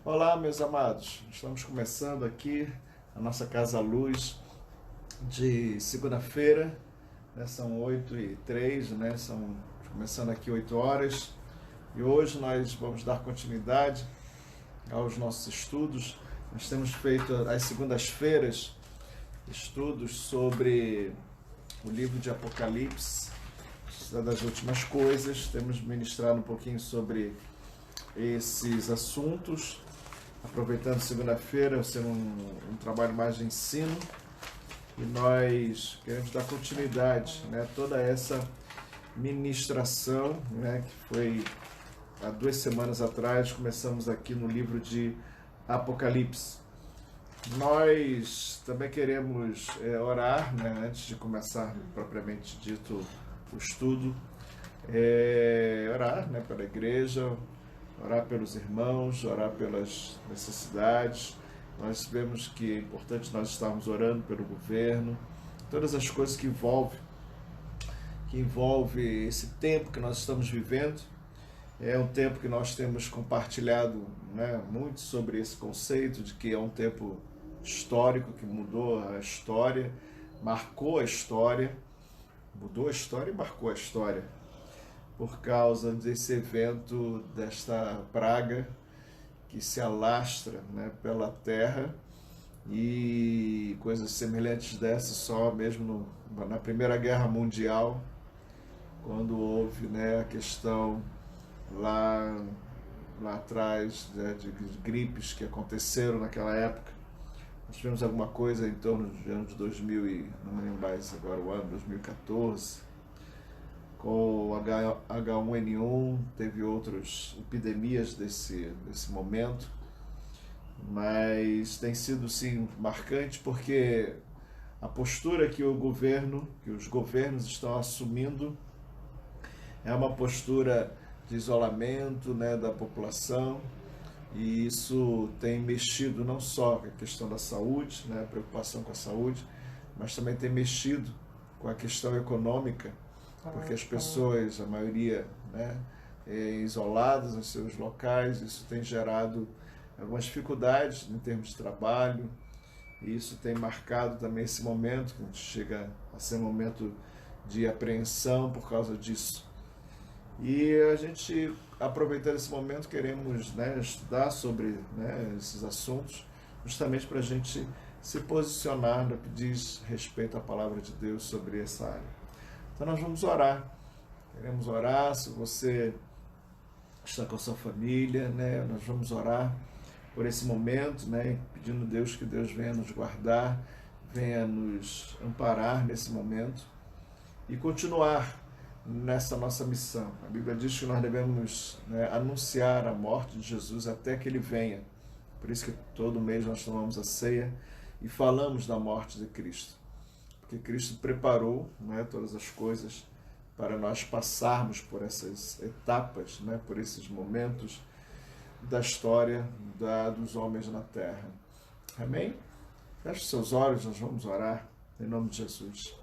Olá, meus amados. Estamos começando aqui a nossa Casa Luz de segunda-feira, né? São 8h03, né? Começando aqui 8 horas. E hoje nós vamos dar continuidade aos nossos estudos. Nós temos feito às segundas-feiras estudos sobre o livro de Apocalipse, das últimas coisas. Temos ministrado um pouquinho sobre esses assuntos, aproveitando segunda-feira ser um trabalho mais de ensino, e nós queremos dar continuidade, né, toda essa ministração, né, que foi há 2 semanas atrás. Começamos aqui no livro de Apocalipse. Nós também queremos orar, né, antes de começar propriamente dito o estudo, orar, né, pela igreja, orar pelos irmãos, orar pelas necessidades. Nós vemos que é importante nós estarmos orando pelo governo, todas as coisas que envolve esse tempo que nós estamos vivendo. É um tempo que nós temos compartilhado, né, muito sobre esse conceito de que é um tempo histórico, que mudou a história, marcou a história, mudou a história e marcou a história, por causa desse evento, desta praga que se alastra, né, pela terra, e coisas semelhantes dessas só mesmo na Primeira Guerra Mundial, quando houve, né, a questão lá atrás, né, de gripes que aconteceram naquela época. Nós tivemos alguma coisa em torno do ano de 2000, não me lembro mais agora o ano, 2014, com o H1N1, teve outras epidemias desse momento, mas tem sido sim marcante, porque a postura que os governos estão assumindo é uma postura de isolamento, né, da população, e isso tem mexido não só com a questão da saúde, né, a preocupação com a saúde, mas também tem mexido com a questão econômica, porque as pessoas, a maioria, né, isoladas nos seus locais. Isso tem gerado algumas dificuldades em termos de trabalho, e isso tem marcado também esse momento, que chega a ser um momento de apreensão por causa disso. E a gente, aproveitando esse momento, queremos, né, estudar sobre, né, esses assuntos, justamente para a gente se posicionar no que diz respeito à palavra de Deus sobre essa área. Então nós vamos orar, queremos orar. Se você está com a sua família, né, nós vamos orar por esse momento, né, pedindo a Deus que Deus venha nos guardar, venha nos amparar nesse momento e continuar nessa nossa missão. A Bíblia diz que nós devemos, né, anunciar a morte de Jesus até que Ele venha. Por isso que todo mês nós tomamos a ceia e falamos da morte de Cristo, porque Cristo preparou, né, todas as coisas para nós passarmos por essas etapas, né, por esses momentos da história dos homens na terra. Amém? Feche os seus olhos, nós vamos orar em nome de Jesus.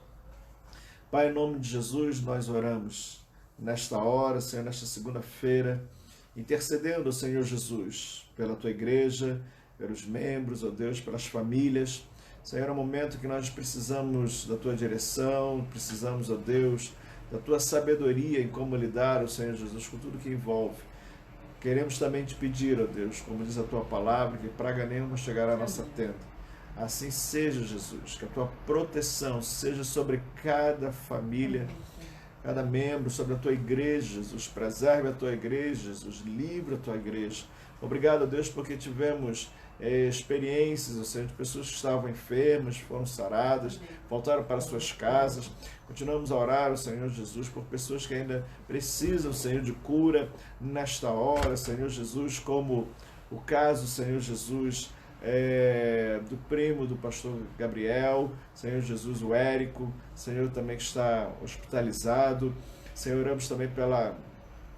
Pai, em nome de Jesus, nós oramos nesta hora, Senhor, nesta segunda-feira, intercedendo, Senhor Jesus, pela Tua igreja, pelos membros, ó Deus, pelas famílias. Senhor, é um momento que nós precisamos da Tua direção, precisamos, ó Deus, da Tua sabedoria em como lidar, ó Senhor Jesus, com tudo que envolve. Queremos também te pedir, ó Deus, como diz a Tua palavra, que praga nenhuma chegará à nossa tenda. Assim seja, Jesus, que a Tua proteção seja sobre cada família, cada membro, sobre a Tua igreja, Jesus. Preserve a Tua igreja, Jesus. Livre a Tua igreja. Obrigado, Deus, porque tivemos experiências, ou seja, de pessoas que estavam enfermas, foram saradas, voltaram para suas casas. Continuamos a orar, Senhor Jesus, por pessoas que ainda precisam, Senhor, de cura nesta hora, Senhor Jesus, como o caso, Senhor Jesus, do primo do pastor Gabriel, Senhor Jesus, o Érico, Senhor, também que está hospitalizado. Senhor, oramos também pela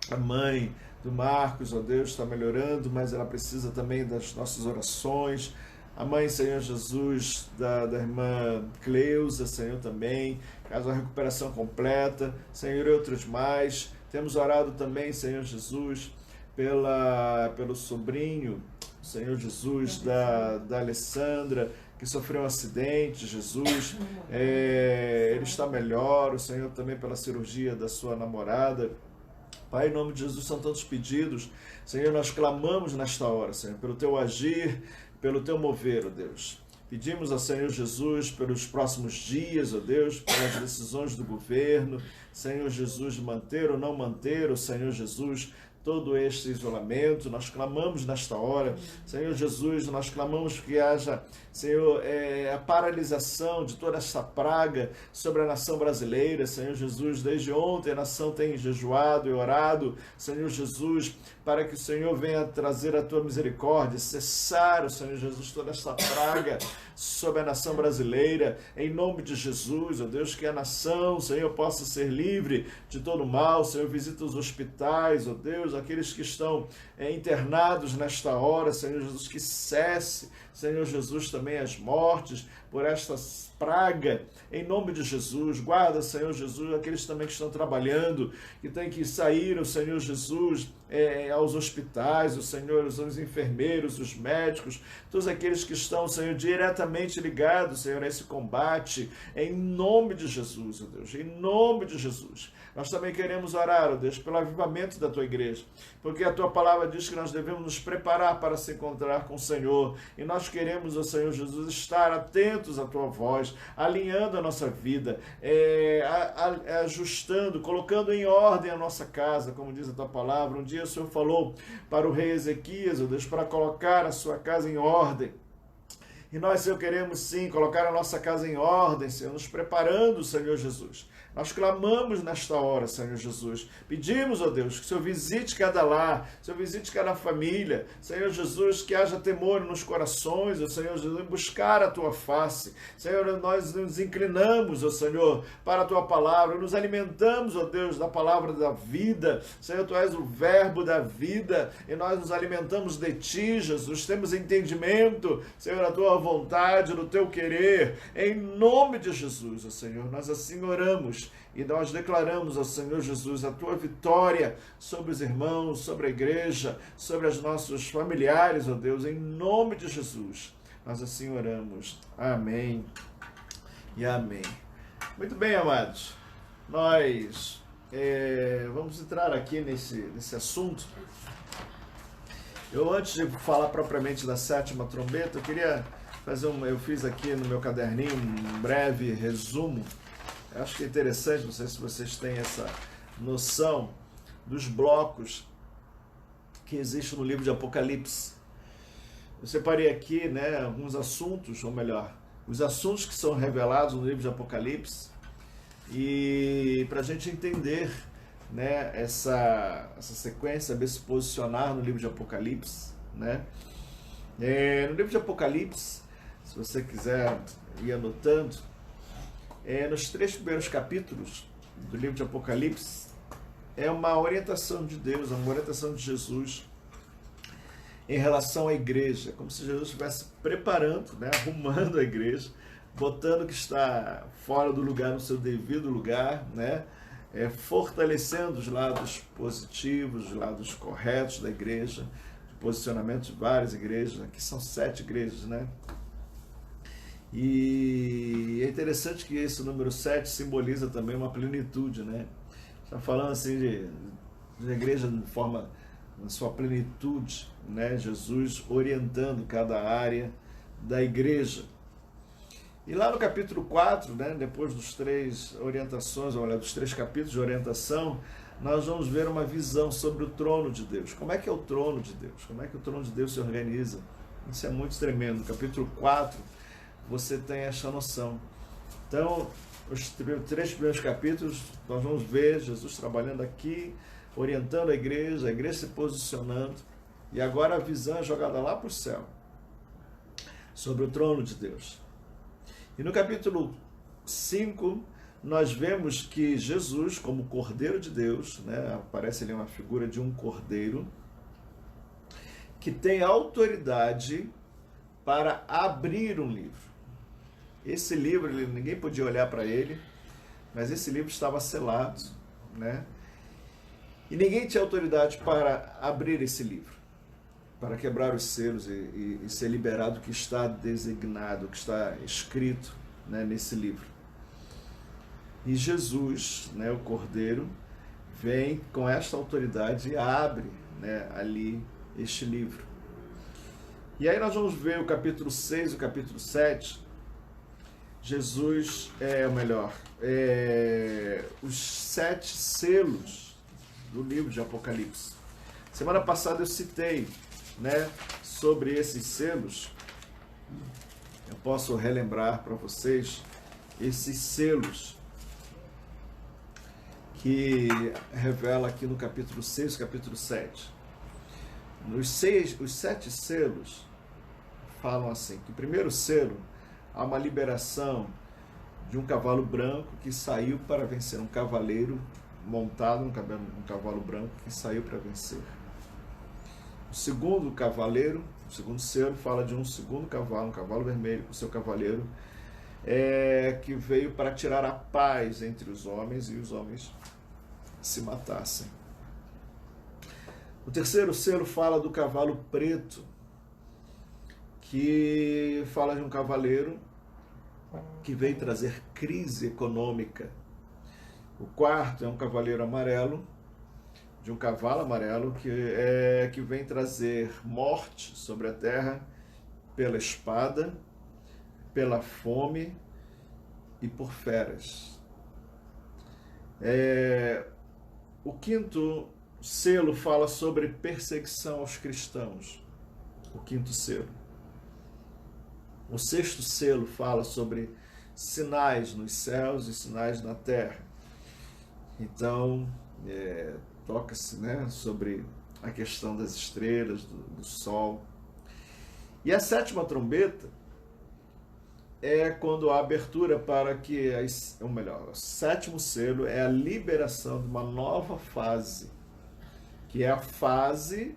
a mãe do Marcos, ó Deus, está melhorando, mas ela precisa também das nossas orações. A mãe, Senhor Jesus, da irmã Cleusa, Senhor, também, caso a recuperação completa, Senhor, e outros mais. Temos orado também, Senhor Jesus, pelo sobrinho Senhor Jesus, da Alessandra, que sofreu um acidente, Jesus, ele está melhor, o Senhor também pela cirurgia da sua namorada. Pai, em nome de Jesus, são tantos pedidos. Senhor, nós clamamos nesta hora, Senhor, pelo teu agir, pelo teu mover, ó Deus. Pedimos ao Senhor Jesus pelos próximos dias, ó Deus, pelas decisões do governo, Senhor Jesus, de manter ou não manter, ó Senhor Jesus, todo este isolamento. Nós clamamos nesta hora, Senhor Jesus, nós clamamos que haja, Senhor, a paralisação de toda esta praga sobre a nação brasileira. Senhor Jesus, desde ontem a nação tem jejuado e orado, Senhor Jesus, para que o Senhor venha trazer a tua misericórdia, cessar, o Senhor Jesus, toda esta praga sobre a nação brasileira, em nome de Jesus, ó Deus, que a nação, Senhor, possa ser livre de todo mal. Senhor, visita os hospitais, ó Deus, aqueles que estão internados nesta hora, Senhor Jesus, que cesse, Senhor Jesus, também as mortes por esta praga, em nome de Jesus. Guarda, Senhor Jesus, aqueles também que estão trabalhando, que têm que sair, o Senhor Jesus, aos hospitais, o Senhor, os enfermeiros, os médicos, todos aqueles que estão, Senhor, diretamente ligados, Senhor, a esse combate, em nome de Jesus, ó Deus, em nome de Jesus. Nós também queremos orar, ó Deus, pelo avivamento da tua igreja, porque a tua palavra diz que nós devemos nos preparar para se encontrar com o Senhor, e nós queremos, ó Senhor Jesus, estar atentos à tua voz, alinhando a nossa vida, ajustando, colocando em ordem a nossa casa, como diz a tua palavra. Um dia o Senhor falou para o rei Ezequias, ó Deus, para colocar a sua casa em ordem. E nós, Senhor, queremos sim colocar a nossa casa em ordem, Senhor, nos preparando, Senhor Jesus. Nós clamamos nesta hora, Senhor Jesus. Pedimos, ó Deus, que o Senhor visite cada lar, que o Senhor visite cada família. Senhor Jesus, que haja temor nos corações, ó Senhor Jesus, em buscar a tua face. Senhor, nós nos inclinamos, ó Senhor, para a tua palavra, nos alimentamos, ó Deus, da palavra da vida. Senhor, tu és o verbo da vida, e nós nos alimentamos de ti, Jesus. Temos entendimento, Senhor, da tua vontade, do teu querer, em nome de Jesus, ó Senhor. Nós assim oramos. E nós declaramos ao Senhor Jesus a tua vitória sobre os irmãos, sobre a igreja, sobre os nossos familiares, ó Deus, em nome de Jesus. Nós assim oramos. Amém e amém. Muito bem, amados. Nós vamos entrar aqui nesse assunto. Eu, antes de falar propriamente da sétima trombeta, eu queria fazer eu fiz aqui no meu caderninho um breve resumo. Eu acho que é interessante, não sei se vocês têm essa noção dos blocos que existem no livro de Apocalipse. Eu separei aqui, né, alguns assuntos, ou melhor, os assuntos que são revelados no livro de Apocalipse, e para a gente entender, né, essa sequência, saber se posicionar no livro de Apocalipse, né? No livro de Apocalipse, se você quiser ir anotando, nos 3 primeiros capítulos do livro de Apocalipse, é uma orientação de Deus, uma orientação de Jesus em relação à igreja, como se Jesus estivesse preparando, né, arrumando a igreja, botando o que está fora do lugar no seu devido lugar, né, fortalecendo os lados positivos, os lados corretos da igreja, de posicionamento de várias igrejas. Aqui são 7 igrejas, né? E é interessante que esse número 7 simboliza também uma plenitude, né? Está falando assim de igreja de forma, na sua plenitude, né? Jesus orientando cada área da igreja. E lá no capítulo 4, né, depois dos 3 orientações, olha, dos 3 capítulos de orientação, nós vamos ver uma visão sobre o trono de Deus. Como é que é o trono de Deus? Como é que o trono de Deus se organiza? Isso é muito tremendo. No capítulo 4, você tem essa noção. Então, os 3 primeiros capítulos, nós vamos ver Jesus trabalhando aqui, orientando a igreja se posicionando, e agora a visão é jogada lá para o céu, sobre o trono de Deus. E no capítulo 5, nós vemos que Jesus, como Cordeiro de Deus, né, aparece ali uma figura de um cordeiro, que tem autoridade para abrir um livro. Esse livro, ninguém podia olhar para ele, mas esse livro estava selado, né? E ninguém tinha autoridade para abrir esse livro, para quebrar os selos e ser liberado o que está designado, o que está escrito, né, nesse livro. E Jesus, né, o Cordeiro, vem com esta autoridade e abre, né, ali este livro. E aí nós vamos ver o capítulo 6 e o capítulo 7. Jesus, os 7 selos do livro de Apocalipse. Semana passada eu citei, né, sobre esses selos. Eu posso relembrar para vocês esses selos que revela aqui no capítulo 6 e capítulo 7. Os 7 selos falam assim, que o primeiro selo, há uma liberação de um cavalo branco que saiu para vencer, um cavaleiro montado num cavalo branco que saiu para vencer. O segundo cavaleiro, o segundo selo, fala de um segundo cavalo, um cavalo vermelho com seu cavaleiro, que veio para tirar a paz entre os homens e os homens se matassem. O terceiro selo fala do cavalo preto, que fala de um cavaleiro que veio trazer crise econômica. O quarto é um cavaleiro amarelo, de um cavalo amarelo, que vem trazer morte sobre a terra pela espada, pela fome e por feras. O quinto selo fala sobre perseguição aos cristãos. O quinto selo. O sexto selo fala sobre sinais nos céus e sinais na terra. Então, toca-se, né, sobre a questão das estrelas, do sol. E a sétima trombeta é quando há abertura para que, ou melhor, o sétimo selo é a liberação de uma nova fase, que é a fase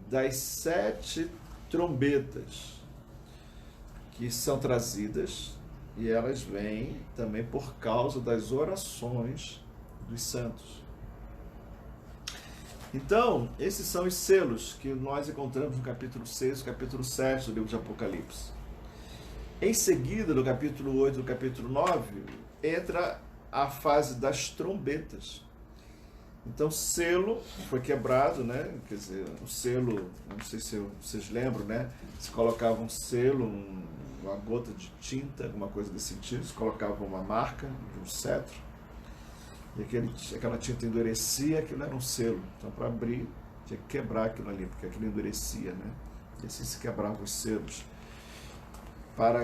das 7 trombetas, que são trazidas, e elas vêm também por causa das orações dos santos. Então, esses são os selos que nós encontramos no capítulo 6 e capítulo 7 do livro de Apocalipse. Em seguida, no capítulo 8 e no capítulo 9, entra a fase das trombetas. Então, selo foi quebrado, né? Quer dizer, o selo, não sei se vocês lembram, né? Se colocava um selo, uma gota de tinta, alguma coisa desse sentido, se colocava uma marca de um cetro, e aquela tinta endurecia, aquilo era um selo. Então, para abrir, tinha que quebrar aquilo ali, porque aquilo endurecia, né? E assim se quebravam os selos.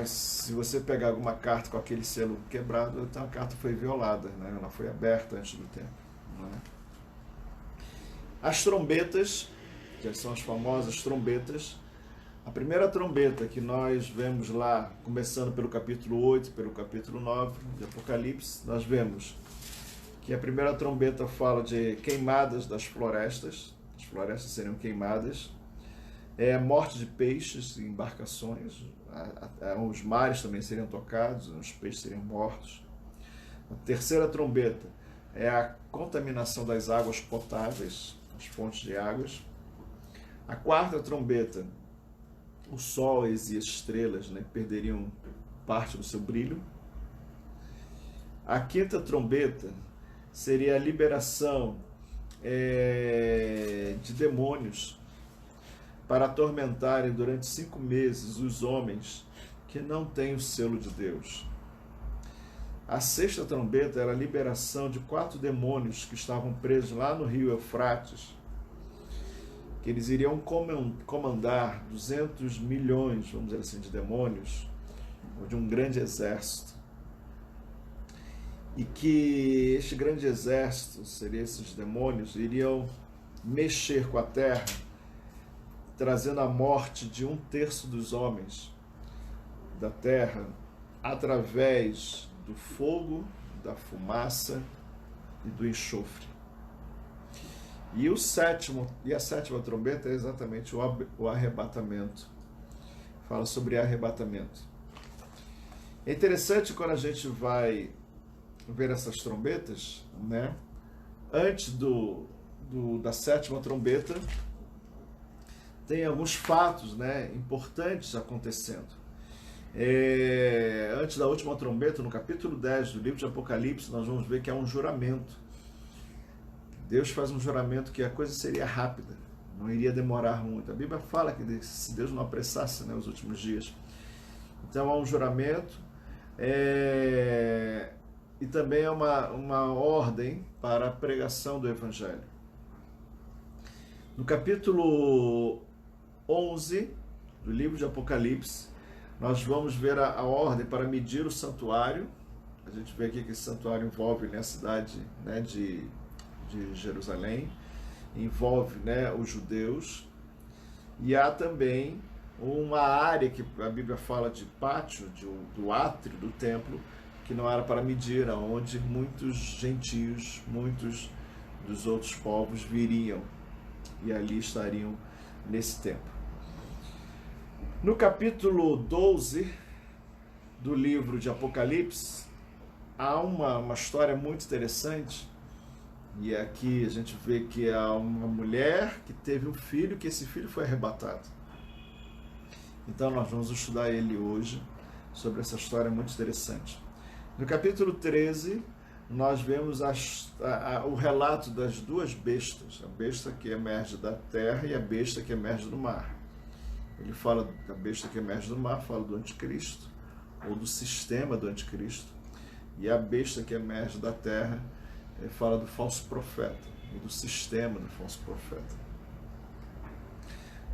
Se você pegar alguma carta com aquele selo quebrado, então a carta foi violada, né? Ela foi aberta antes do tempo, né? As trombetas, que são as famosas trombetas, a primeira trombeta que nós vemos lá, começando pelo capítulo 8, pelo capítulo 9 de Apocalipse, nós vemos que a primeira trombeta fala de queimadas das florestas, as florestas seriam queimadas, morte de peixes e embarcações, os mares também seriam tocados, os peixes seriam mortos. A terceira trombeta é a contaminação das águas potáveis, as fontes de águas. A quarta trombeta, o sol e as estrelas, né, perderiam parte do seu brilho. A quinta trombeta seria a liberação de demônios para atormentarem durante 5 meses os homens que não têm o selo de Deus. A sexta trombeta era a liberação de 4 demônios que estavam presos lá no rio Eufrates, que eles iriam comandar 200 milhões, vamos dizer assim, de demônios, ou de um grande exército. E que este grande exército, seriam esses demônios, iriam mexer com a terra, trazendo a morte de 1/3 dos homens da terra, através do fogo, da fumaça e do enxofre. E a sétima trombeta é exatamente o arrebatamento. Fala sobre arrebatamento. É interessante quando a gente vai ver essas trombetas, né? Antes da sétima trombeta, tem alguns fatos, né, importantes acontecendo. Antes da última trombeta, no capítulo 10 do livro de Apocalipse, nós vamos ver que há um juramento. Deus faz um juramento que a coisa seria rápida, não iria demorar muito. A Bíblia fala que se Deus não apressasse, né, os últimos dias. Então há um juramento, e também é uma ordem para a pregação do Evangelho. No capítulo 11 do livro de Apocalipse, nós vamos ver a ordem para medir o santuário. A gente vê aqui que esse santuário envolve, né, a cidade, né, de Jerusalém, envolve, né, os judeus, e há também uma área que a Bíblia fala de pátio, do átrio do templo, que não era para medir, onde muitos gentios, muitos dos outros povos viriam e ali estariam nesse tempo. No capítulo 12 do livro de Apocalipse, há uma história muito interessante, e aqui a gente vê que há uma mulher que teve um filho, que esse filho foi arrebatado. Então nós vamos estudar ele hoje, sobre essa história muito interessante. No capítulo 13, nós vemos o relato das duas bestas, a besta que emerge da terra e a besta que emerge do mar. Ele fala da besta que emerge do mar, fala do anticristo, ou do sistema do anticristo, e a besta que emerge da terra fala do falso profeta, e do sistema do falso profeta.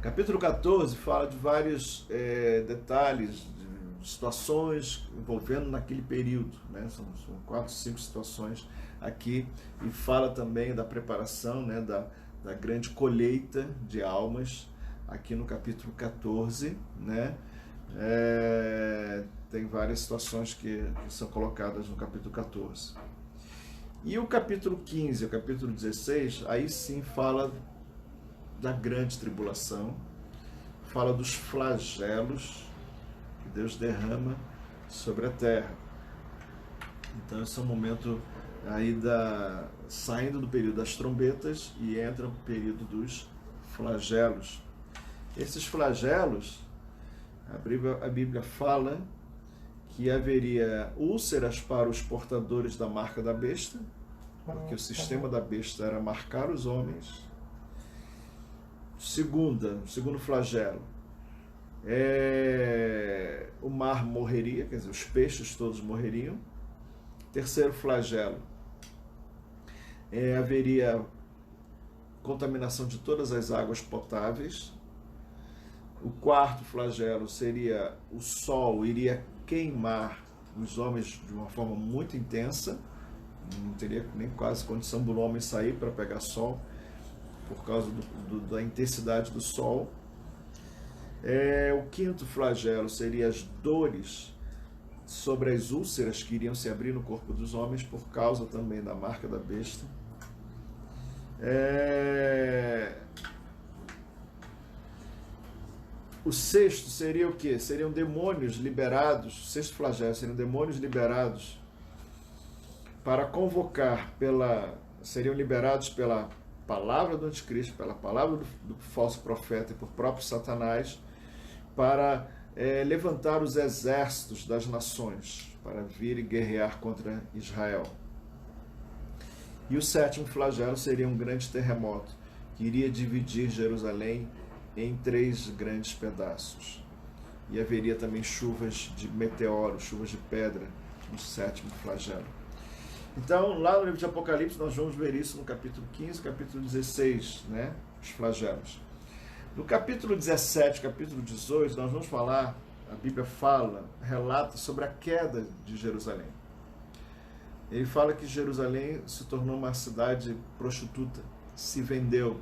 Capítulo 14 fala de vários detalhes, de situações envolvendo naquele período, né? São 4, 5 situações aqui, e fala também da preparação, né, da grande colheita de almas, aqui no capítulo 14, né? Tem várias situações que são colocadas no capítulo 14. E o capítulo 15, o capítulo 16, aí sim fala da grande tribulação, fala dos flagelos que Deus derrama sobre a terra. Então esse é um momento aí saindo do período das trombetas e entra no período dos flagelos. Esses flagelos, a Bíblia fala que haveria úlceras para os portadores da marca da besta, porque o sistema da besta era marcar os homens. Segundo flagelo, o mar morreria, quer dizer, os peixes todos morreriam. Terceiro flagelo, haveria contaminação de todas as águas potáveis. O quarto flagelo seria o sol iria queimar os homens de uma forma muito intensa, não teria nem quase condição do homem sair para pegar sol, por causa da intensidade do sol. O quinto flagelo seria as dores sobre as úlceras que iriam se abrir no corpo dos homens, por causa também da marca da besta. O sexto seria o quê? Seriam demônios liberados, o sexto flagelo seriam demônios liberados para convocar seriam liberados pela palavra do anticristo, pela palavra do falso profeta e por próprio Satanás, para levantar os exércitos das nações, para vir e guerrear contra Israel. E o sétimo flagelo seria um grande terremoto, que iria dividir Jerusalém em 3 grandes pedaços. E haveria também chuvas de meteoros, chuvas de pedra, no sétimo flagelo. Então, lá no livro de Apocalipse, nós vamos ver isso no capítulo 15, capítulo 16, né? Os flagelos. No capítulo 17, capítulo 18, nós vamos falar, a Bíblia relata sobre a queda de Jerusalém. Ele fala que Jerusalém se tornou uma cidade prostituta, se vendeu.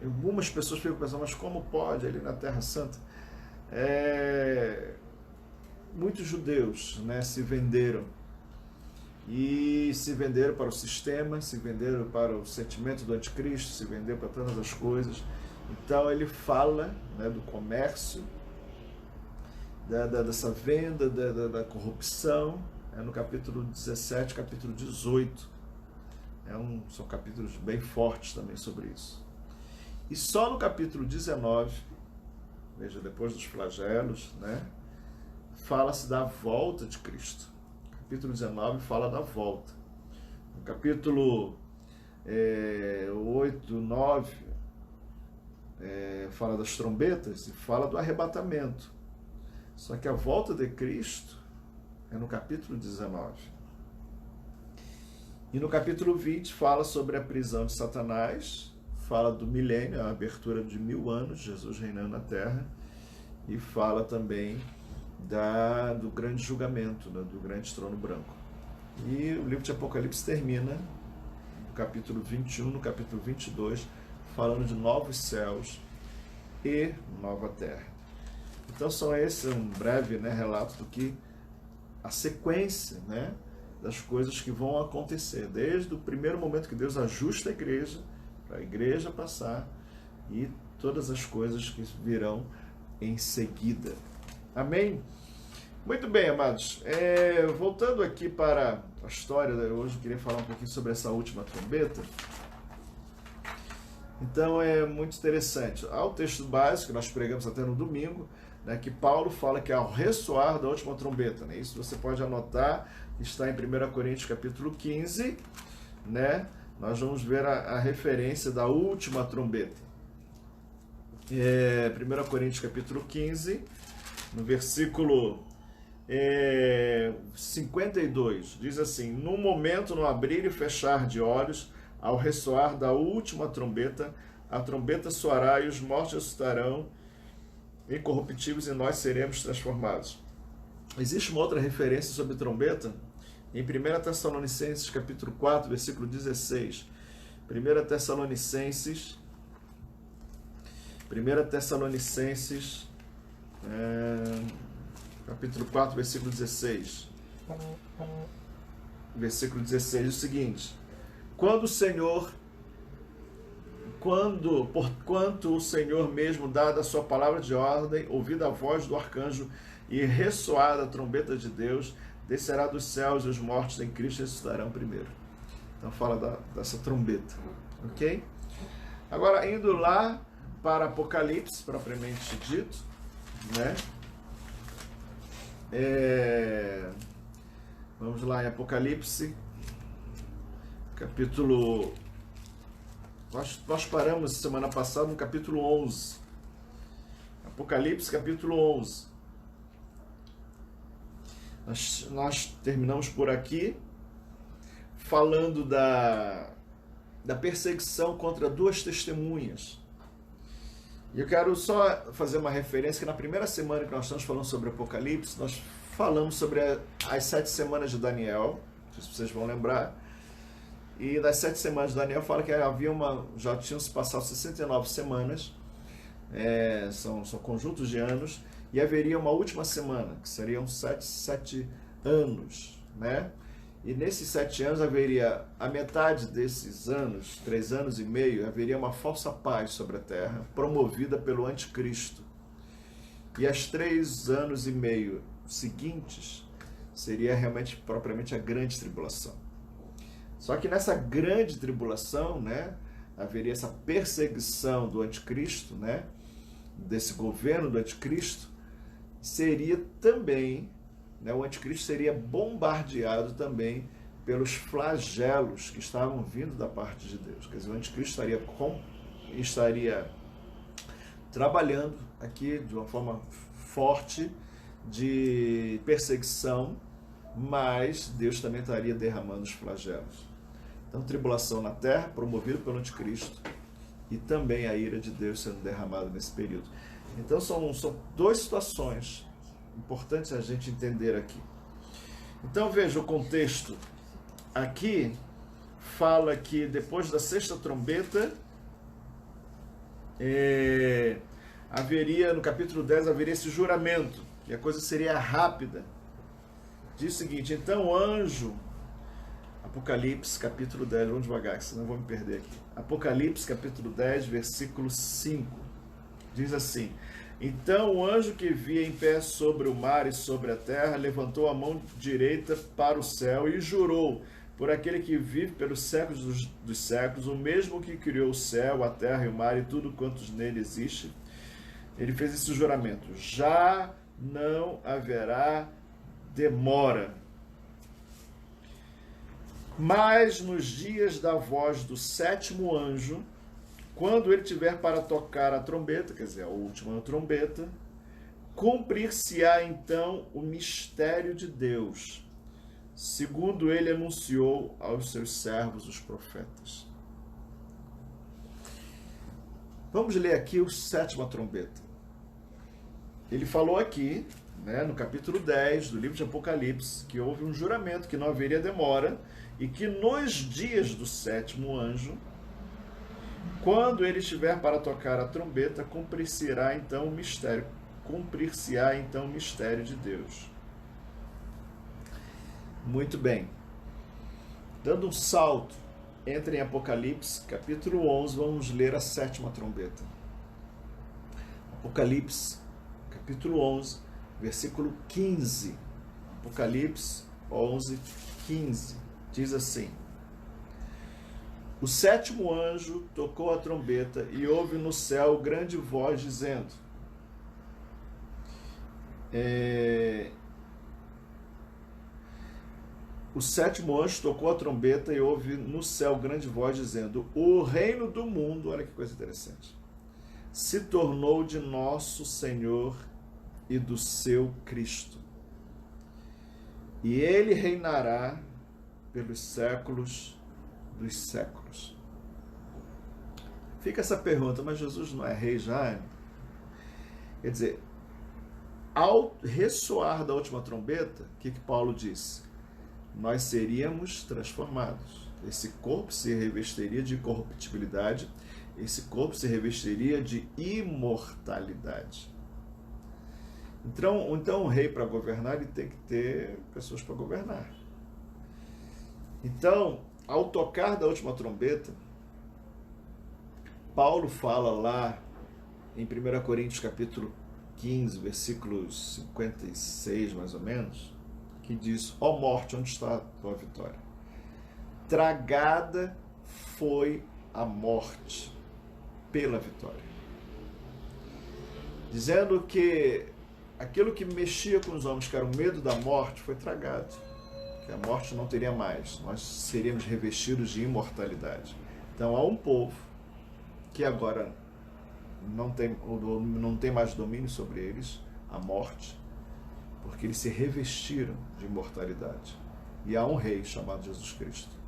Algumas pessoas ficam pensando, mas como pode ali na Terra Santa? Muitos judeus, né, se venderam. E se venderam para o sistema, se venderam para o sentimento do anticristo, se venderam para tantas as coisas. Então ele fala, né, do comércio, dessa venda, da corrupção, no capítulo 17, capítulo 18. São capítulos bem fortes também sobre isso. E só no capítulo 19, veja, depois dos flagelos, né, fala-se da volta de Cristo. O capítulo 19 fala da volta. No capítulo 8, 9, fala das trombetas e fala do arrebatamento. Só que a volta de Cristo é no capítulo 19. E no capítulo 20 fala sobre a prisão de Satanás, fala do milênio, a abertura de 1000 anos, Jesus reinando na terra, e fala também do grande julgamento, né, do grande trono branco. E o livro de Apocalipse termina no capítulo 21, no capítulo 22, falando de novos céus e nova terra. Então só esse um breve, né, relato do que a sequência, né, das coisas que vão acontecer, desde o primeiro momento que Deus ajusta a igreja, para a igreja passar, e todas as coisas que virão em seguida. Amém? Muito bem, amados. Voltando aqui para a história, hoje eu queria falar um pouquinho sobre essa última trombeta. Então é muito interessante. Há o texto básico, que nós pregamos até no domingo, né, que Paulo fala que é ao ressoar da última trombeta. Né? Isso você pode anotar, está em 1 Coríntios capítulo 15, né? Nós vamos ver a referência da última trombeta. 1 Coríntios capítulo 15, no versículo 52, diz assim: no momento, no abrir e fechar de olhos, ao ressoar da última trombeta, a trombeta soará e os mortos ressuscitarão incorruptíveis e nós seremos transformados. Existe uma outra referência sobre trombeta em 1 Tessalonicenses capítulo 4, versículo 16. 1 Tessalonicenses capítulo 4, versículo 16. Versículo 16 é o seguinte: porquanto o Senhor mesmo, dada a sua palavra de ordem, ouvida a voz do arcanjo e ressoada a trombeta de Deus, descerá dos céus e os mortos em Cristo ressuscitarão primeiro. Então fala dessa trombeta, ok? Agora, indo lá para Apocalipse, propriamente dito, né? Vamos lá em Apocalipse, capítulo... Nós paramos semana passada no capítulo 11. Apocalipse, capítulo 11. Nós terminamos por aqui, falando da perseguição contra duas testemunhas. E eu quero só fazer uma referência que na primeira semana que nós estamos falando sobre Apocalipse, nós falamos sobre as 7 semanas de Daniel, não sei se vocês vão lembrar. E das 7 semanas de Daniel fala que já tinham se passado 69 semanas, são conjuntos de anos, e haveria uma última semana, que seriam 7 anos, né? E nesses 7 anos haveria, a metade desses anos, 3 anos e meio, haveria uma falsa paz sobre a terra, promovida pelo anticristo. E as 3 anos e meio seguintes, seria realmente, propriamente, a grande tribulação. Só que nessa grande tribulação, né, haveria essa perseguição do anticristo, né, desse governo do anticristo, seria também, né, o anticristo seria bombardeado também pelos flagelos que estavam vindo da parte de Deus. Quer dizer, o anticristo estaria trabalhando aqui de uma forma forte de perseguição, mas Deus também estaria derramando os flagelos. Então, tribulação na terra, promovida pelo anticristo, e também a ira de Deus sendo derramada nesse período. Então, são 2 situações importantes a gente entender aqui. Então, veja o contexto. Aqui, fala que depois da 6ª trombeta, haveria, no capítulo 10, haveria esse juramento, e a coisa seria rápida. Diz o seguinte: então o anjo, Apocalipse capítulo 10, vamos devagar, senão eu vou me perder aqui. Apocalipse capítulo 10, versículo 5, diz assim: então o anjo que via em pé sobre o mar e sobre a terra levantou a mão direita para o céu e jurou: por aquele que vive pelos séculos dos séculos, o mesmo que criou o céu, a terra e o mar e tudo quanto nele existe. Ele fez esse juramento: já não haverá demora. Mas nos dias da voz do sétimo anjo, quando ele tiver para tocar a trombeta, quer dizer, a última trombeta, cumprir-se-á então o mistério de Deus, segundo ele anunciou aos seus servos, os profetas. Vamos ler aqui a sétima trombeta. Ele falou aqui, no capítulo 10 do livro de Apocalipse, que houve um juramento, que não haveria demora, e que nos dias do sétimo anjo, quando ele estiver para tocar a trombeta, cumprir-se-á então o mistério de Deus. Muito bem. Dando um salto, entra em Apocalipse, capítulo 11, vamos ler a sétima trombeta. Apocalipse, capítulo 11, versículo 15. Apocalipse 11, 15. Diz assim: o sétimo anjo tocou a trombeta e houve no céu grande voz dizendo... O sétimo anjo tocou a trombeta e houve no céu grande voz dizendo: o reino do mundo, olha que coisa interessante, se tornou de nosso Senhor e do seu Cristo, e ele reinará pelos séculos dos séculos. Fica essa pergunta: mas Jesus não é rei já? Quer dizer, ao ressoar da última trombeta, o que Paulo disse? Nós seríamos transformados. Esse corpo se revestiria de corruptibilidade, esse corpo se revestiria de imortalidade. Então o rei, para governar, ele tem que ter pessoas para governar. Então, ao tocar da última trombeta, Paulo fala lá em 1 Coríntios capítulo 15, versículos 56, mais ou menos, que diz: ó morte, onde está a tua vitória? Tragada foi a morte pela vitória. Dizendo que aquilo que mexia com os homens, que era o medo da morte, foi tragado. Que a morte não teria mais. Nós seríamos revestidos de imortalidade. Então há um povo que agora não tem mais domínio sobre eles, a morte, porque eles se revestiram de imortalidade. E há um rei chamado Jesus Cristo.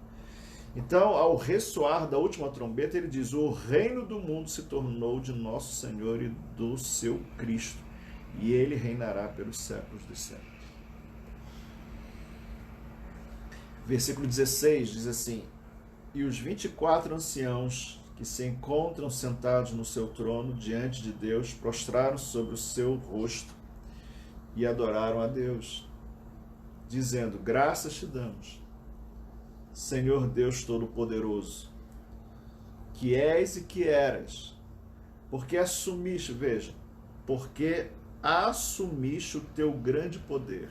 Então, ao ressoar da última trombeta, ele diz: o reino do mundo se tornou de nosso Senhor e do seu Cristo, e ele reinará pelos séculos dos séculos. Versículo 16 diz assim: e os 24 anciãos que se encontram sentados no seu trono diante de Deus prostraram sobre o seu rosto e adoraram a Deus, dizendo: graças te damos, Senhor Deus Todo-Poderoso, que és e que eras, porque assumiste, veja, porque assumiste o teu grande poder.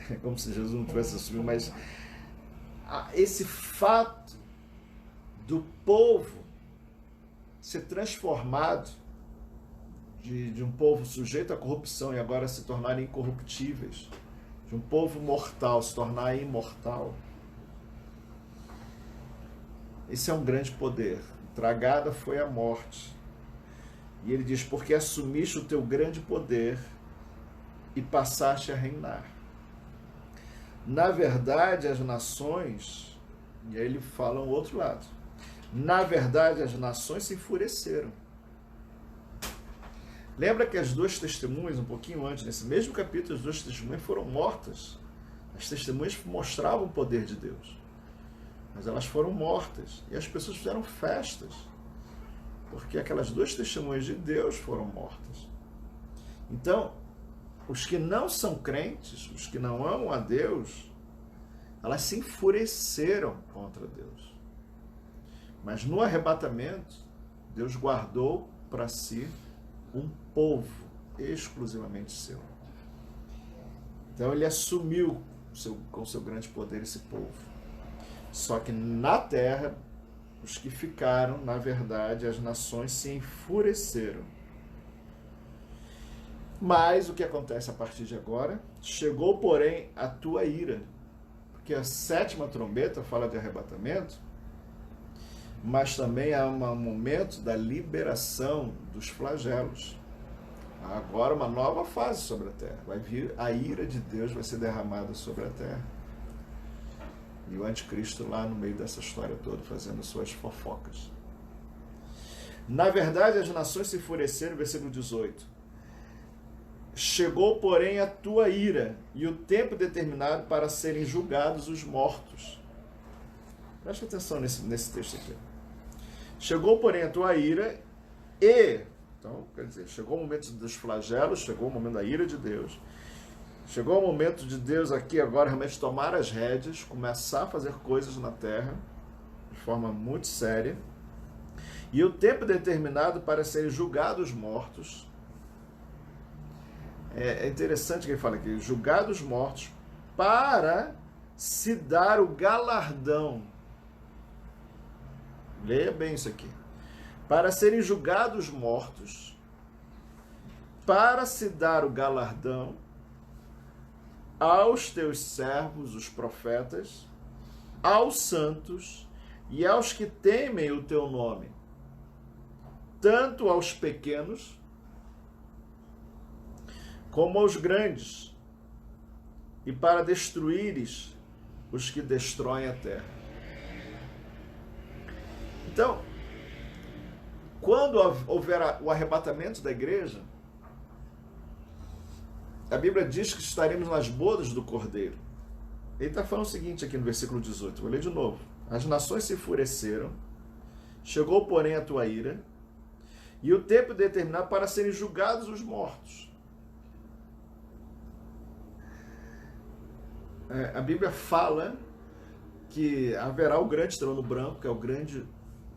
É como se Jesus não tivesse assumido, mas esse fato do povo ser transformado de um povo sujeito à corrupção e agora se tornarem incorruptíveis, de um povo mortal se tornar imortal. Esse é um grande poder. Tragada foi a morte. E ele diz: porque assumiste o teu grande poder e passaste a reinar. Na verdade, as nações, e aí ele fala o outro lado, na verdade, as nações se enfureceram. Lembra que as duas testemunhas, um pouquinho antes, nesse mesmo capítulo, as duas testemunhas foram mortas. As testemunhas mostravam o poder de Deus, mas elas foram mortas. E as pessoas fizeram festas, porque aquelas duas testemunhas de Deus foram mortas. Então, os que não são crentes, os que não amam a Deus, elas se enfureceram contra Deus. Mas no arrebatamento, Deus guardou para si um povo exclusivamente seu. Então ele assumiu com seu grande poder esse povo. Só que na terra, os que ficaram, na verdade, as nações se enfureceram. Mas o que acontece a partir de agora? Chegou, porém, a tua ira. Porque a 7ª trombeta fala de arrebatamento, mas também há um momento da liberação dos flagelos. Agora uma nova fase sobre a terra. Vai vir a ira de Deus, vai ser derramada sobre a terra. E o anticristo lá no meio dessa história toda, fazendo suas fofocas. Na verdade, as nações se enfureceram, versículo 18. Chegou, porém, a tua ira, e o tempo determinado para serem julgados os mortos. Preste atenção nesse texto aqui. Chegou, porém, a tua ira, então, quer dizer, chegou o momento dos flagelos, chegou o momento da ira de Deus, chegou o momento de Deus aqui agora realmente tomar as rédeas, começar a fazer coisas na terra, de forma muito séria, e o tempo determinado para serem julgados mortos. É interessante que ele fala aqui, julgados mortos, para se dar o galardão. Leia bem isso aqui. Para serem julgados mortos, para se dar o galardão aos teus servos, os profetas, aos santos e aos que temem o teu nome, tanto aos pequenos como aos grandes, e para destruíres os que destroem a terra. Então, quando houver o arrebatamento da igreja, a Bíblia diz que estaremos nas bodas do Cordeiro. Ele está falando o seguinte aqui no versículo 18, vou ler de novo. As nações se enfureceram, chegou, porém, a tua ira, e o tempo determinado para serem julgados os mortos. A Bíblia fala que haverá o grande trono branco, que é o grande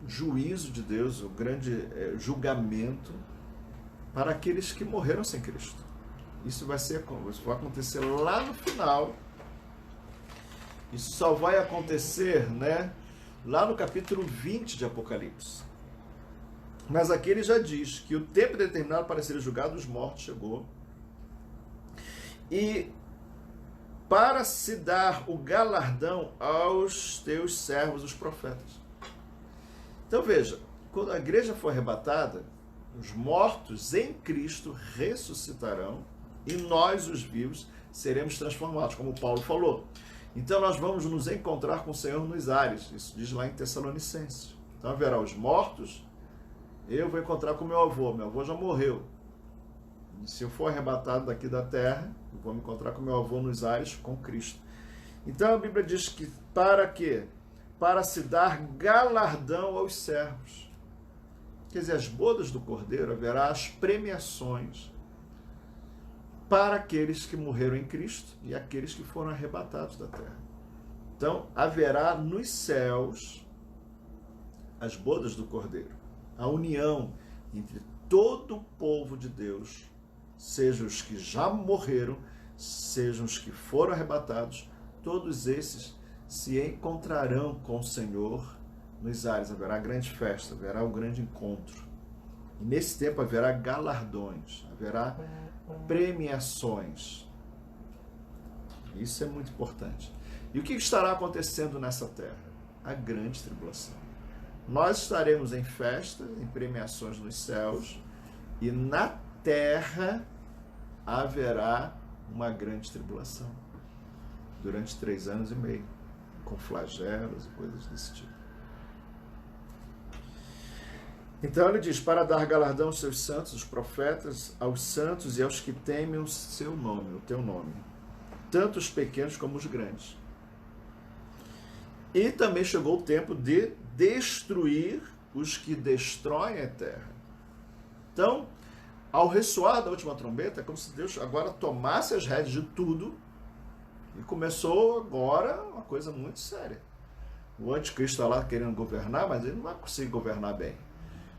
juízo de Deus, o grande julgamento para aqueles que morreram sem Cristo. Isso vai acontecer lá no final. Isso só vai acontecer, lá no capítulo 20 de Apocalipse. Mas aqui ele já diz que o tempo determinado para serem julgados os mortos chegou. E para se dar o galardão aos teus servos, os profetas. Então veja, quando a igreja for arrebatada, os mortos em Cristo ressuscitarão e nós, os vivos, seremos transformados, como Paulo falou. Então nós vamos nos encontrar com o Senhor nos ares, isso diz lá em Tessalonicenses. Então haverá os mortos, eu vou encontrar com meu avô já morreu. E se eu for arrebatado daqui da terra, eu vou me encontrar com meu avô nos ares, com Cristo. Então a Bíblia diz que para quê? Para se dar galardão aos servos. Quer dizer, as bodas do Cordeiro, haverá as premiações para aqueles que morreram em Cristo e aqueles que foram arrebatados da terra. Então, haverá nos céus as bodas do Cordeiro, a união entre todo o povo de Deus, sejam os que já morreram, sejam os que foram arrebatados, todos esses se encontrarão com o Senhor nos ares. Haverá grande festa, haverá um grande encontro. E nesse tempo haverá galardões, haverá premiações. Isso é muito importante. E o que estará acontecendo nessa terra? A grande tribulação. Nós estaremos em festa, em premiações nos céus, e na terra haverá uma grande tribulação durante 3 anos e meio, com flagelos e coisas desse tipo. Então ele diz, para dar galardão aos seus santos, os profetas, aos santos e aos que temem o seu nome, o teu nome, tanto os pequenos como os grandes. E também chegou o tempo de destruir os que destroem a terra. Então, ao ressoar da última trombeta, é como se Deus agora tomasse as rédeas de tudo e começou agora uma coisa muito séria. O anticristo está lá querendo governar, mas ele não vai conseguir governar bem,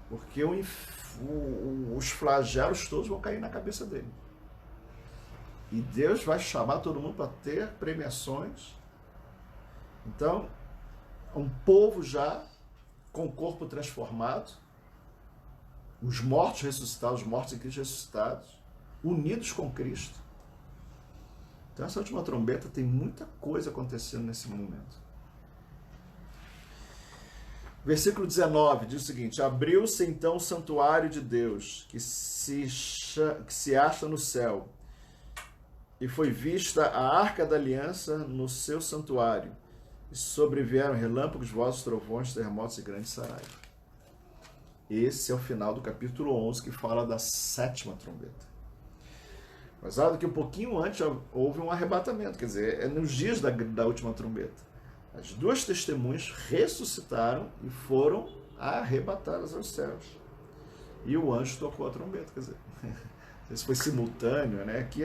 porque os flagelos todos vão cair na cabeça dele. E Deus vai chamar todo mundo para ter premiações. Então, um povo já com o corpo transformado, os mortos ressuscitados, os mortos em Cristo ressuscitados, unidos com Cristo. Então essa última trombeta tem muita coisa acontecendo nesse momento. Versículo 19 diz o seguinte: abriu-se então o santuário de Deus, que se acha no céu, e foi vista a arca da aliança no seu santuário, e sobrevieram relâmpagos, vozes, trovões, terremotos e grandes saraiva. Esse é o final do capítulo 11, que fala da sétima trombeta. Apesar que um pouquinho antes houve um arrebatamento, quer dizer, é nos dias da última trombeta. As duas testemunhas ressuscitaram e foram arrebatadas aos céus. E o anjo tocou a trombeta, quer dizer, isso foi simultâneo, né? Aqui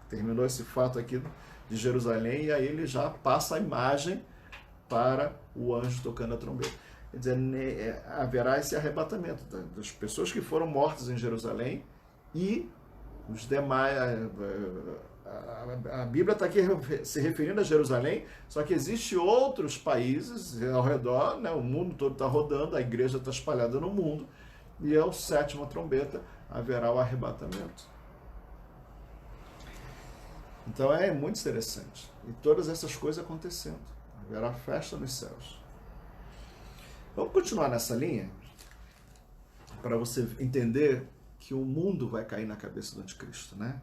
terminou esse fato aqui de Jerusalém, e aí ele já passa a imagem para o anjo tocando a trombeta. Quer dizer, haverá esse arrebatamento das pessoas que foram mortas em Jerusalém e os demais. A Bíblia está aqui se referindo a Jerusalém, só que existem outros países ao redor, né? O mundo todo está rodando, a igreja está espalhada no mundo, e é a sétima trombeta, haverá o arrebatamento. Então é muito interessante. E todas essas coisas acontecendo. Haverá festa nos céus. Vamos continuar nessa linha, para você entender que o mundo vai cair na cabeça do anticristo, né?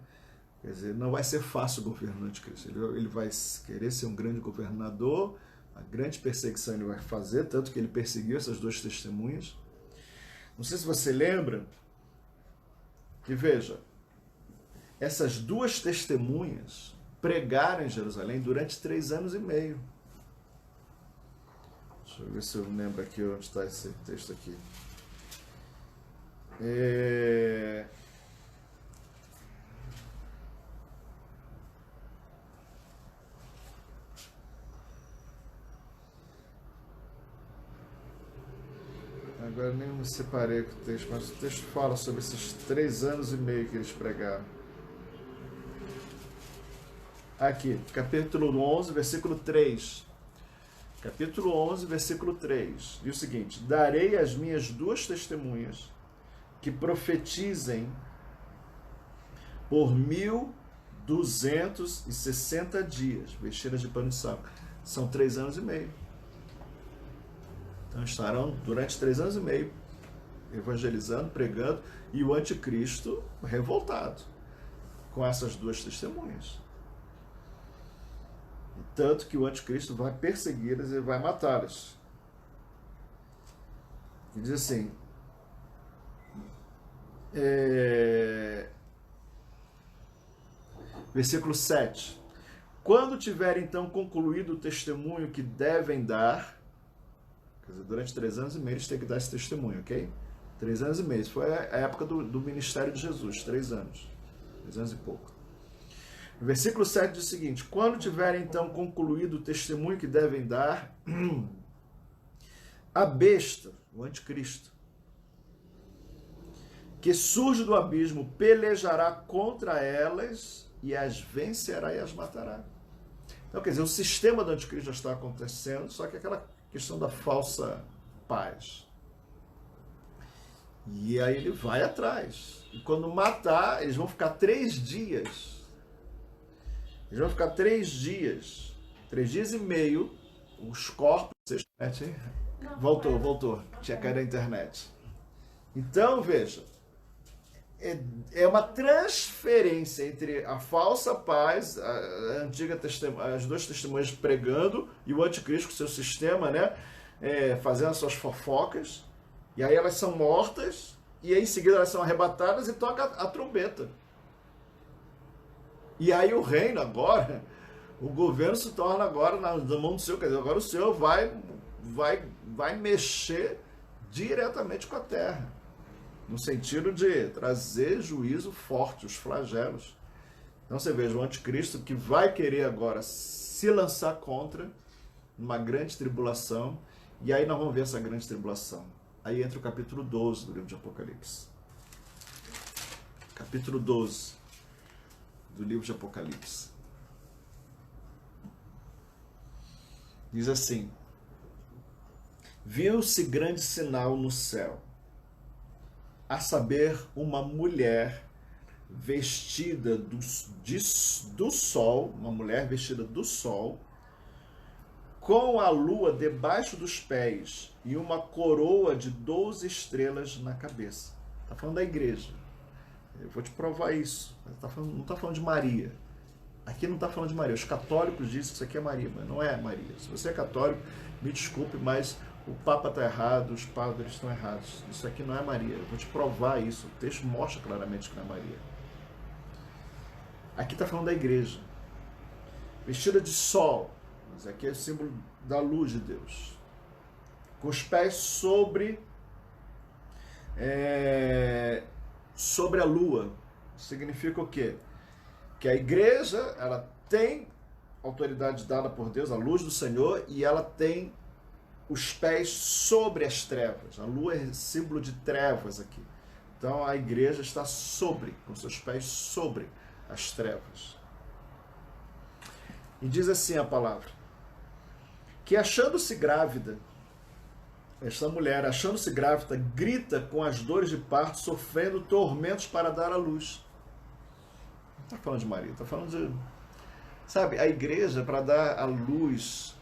Quer dizer, não vai ser fácil o governo do anticristo. Ele vai querer ser um grande governador, a grande perseguição ele vai fazer, tanto que ele perseguiu essas duas testemunhas. Não sei se você lembra, que veja, essas duas testemunhas pregaram em Jerusalém durante 3 anos e meio. Deixa eu ver se eu lembro aqui onde está esse texto aqui. Agora nem me separei com o texto, mas o texto fala sobre esses 3 anos e meio que eles pregaram. Aqui, capítulo 11, versículo 3. Capítulo 11, versículo 3. Diz o seguinte: darei às minhas duas testemunhas que profetizem por 1260 dias, vestidas de pano de saco. São 3 anos e meio. Então estarão durante 3 anos e meio evangelizando, pregando, e o anticristo revoltado com essas duas testemunhas. Tanto que o anticristo vai persegui-las e vai matá-las. E diz assim, versículo 7. Quando tiver então concluído o testemunho que devem dar, quer dizer, durante 3 anos e meio eles têm que dar esse testemunho, ok? 3 anos e meio, foi a época do ministério de Jesus, 3 anos. 3 anos e pouco. O versículo 7 diz o seguinte: quando tiverem então concluído o testemunho que devem dar, a besta, o anticristo, que surge do abismo, pelejará contra elas e as vencerá e as matará. Então, quer dizer, o sistema do anticristo já está acontecendo, só que aquela questão da falsa paz. E aí ele vai atrás. E quando matar, eles vão ficar 3 dias. Eles vão ficar 3 dias. 3 dias e meio, os corpos... Voltou. Tinha caído a internet. Então, veja, é uma transferência entre a falsa paz, a antiga as duas testemunhas pregando, e o anticristo com seu sistema, né, fazendo as suas fofocas, e aí elas são mortas, e aí em seguida elas são arrebatadas e toca a trombeta. E aí o reino agora, o governo se torna agora na mão do Senhor, quer dizer, agora o Senhor vai mexer diretamente com a terra, no sentido de trazer juízo forte, os flagelos. Então você veja, o anticristo que vai querer agora se lançar contra uma grande tribulação, e aí nós vamos ver essa grande tribulação. Aí entra o capítulo 12 do livro de Apocalipse. Capítulo 12. do livro de Apocalipse. Diz assim: viu-se grande sinal no céu, a saber, uma mulher vestida do sol, uma mulher vestida do sol, com a lua debaixo dos pés e uma coroa de 12 estrelas na cabeça. Está falando da igreja. Eu vou te provar isso. Não está falando de Maria. Aqui não está falando de Maria. Os católicos dizem que isso aqui é Maria, mas não é Maria. Se você é católico, me desculpe, mas o Papa está errado, os padres estão errados. Isso aqui não é Maria. Eu vou te provar isso. O texto mostra claramente que não é Maria. Aqui está falando da igreja. Vestida de sol. Mas aqui é o símbolo da luz de Deus. Com os pés sobre a lua. Significa o quê? Que a igreja, ela tem autoridade dada por Deus, a luz do Senhor, e ela tem os pés sobre as trevas. A lua é símbolo de trevas aqui. Então a igreja está com seus pés sobre as trevas. E diz assim a palavra: que achando-se grávida, esta mulher, achando-se grávida, grita com as dores de parto, sofrendo tormentos para dar à luz. Não está falando de Maria, está falando de... Sabe, a igreja, para dar à luz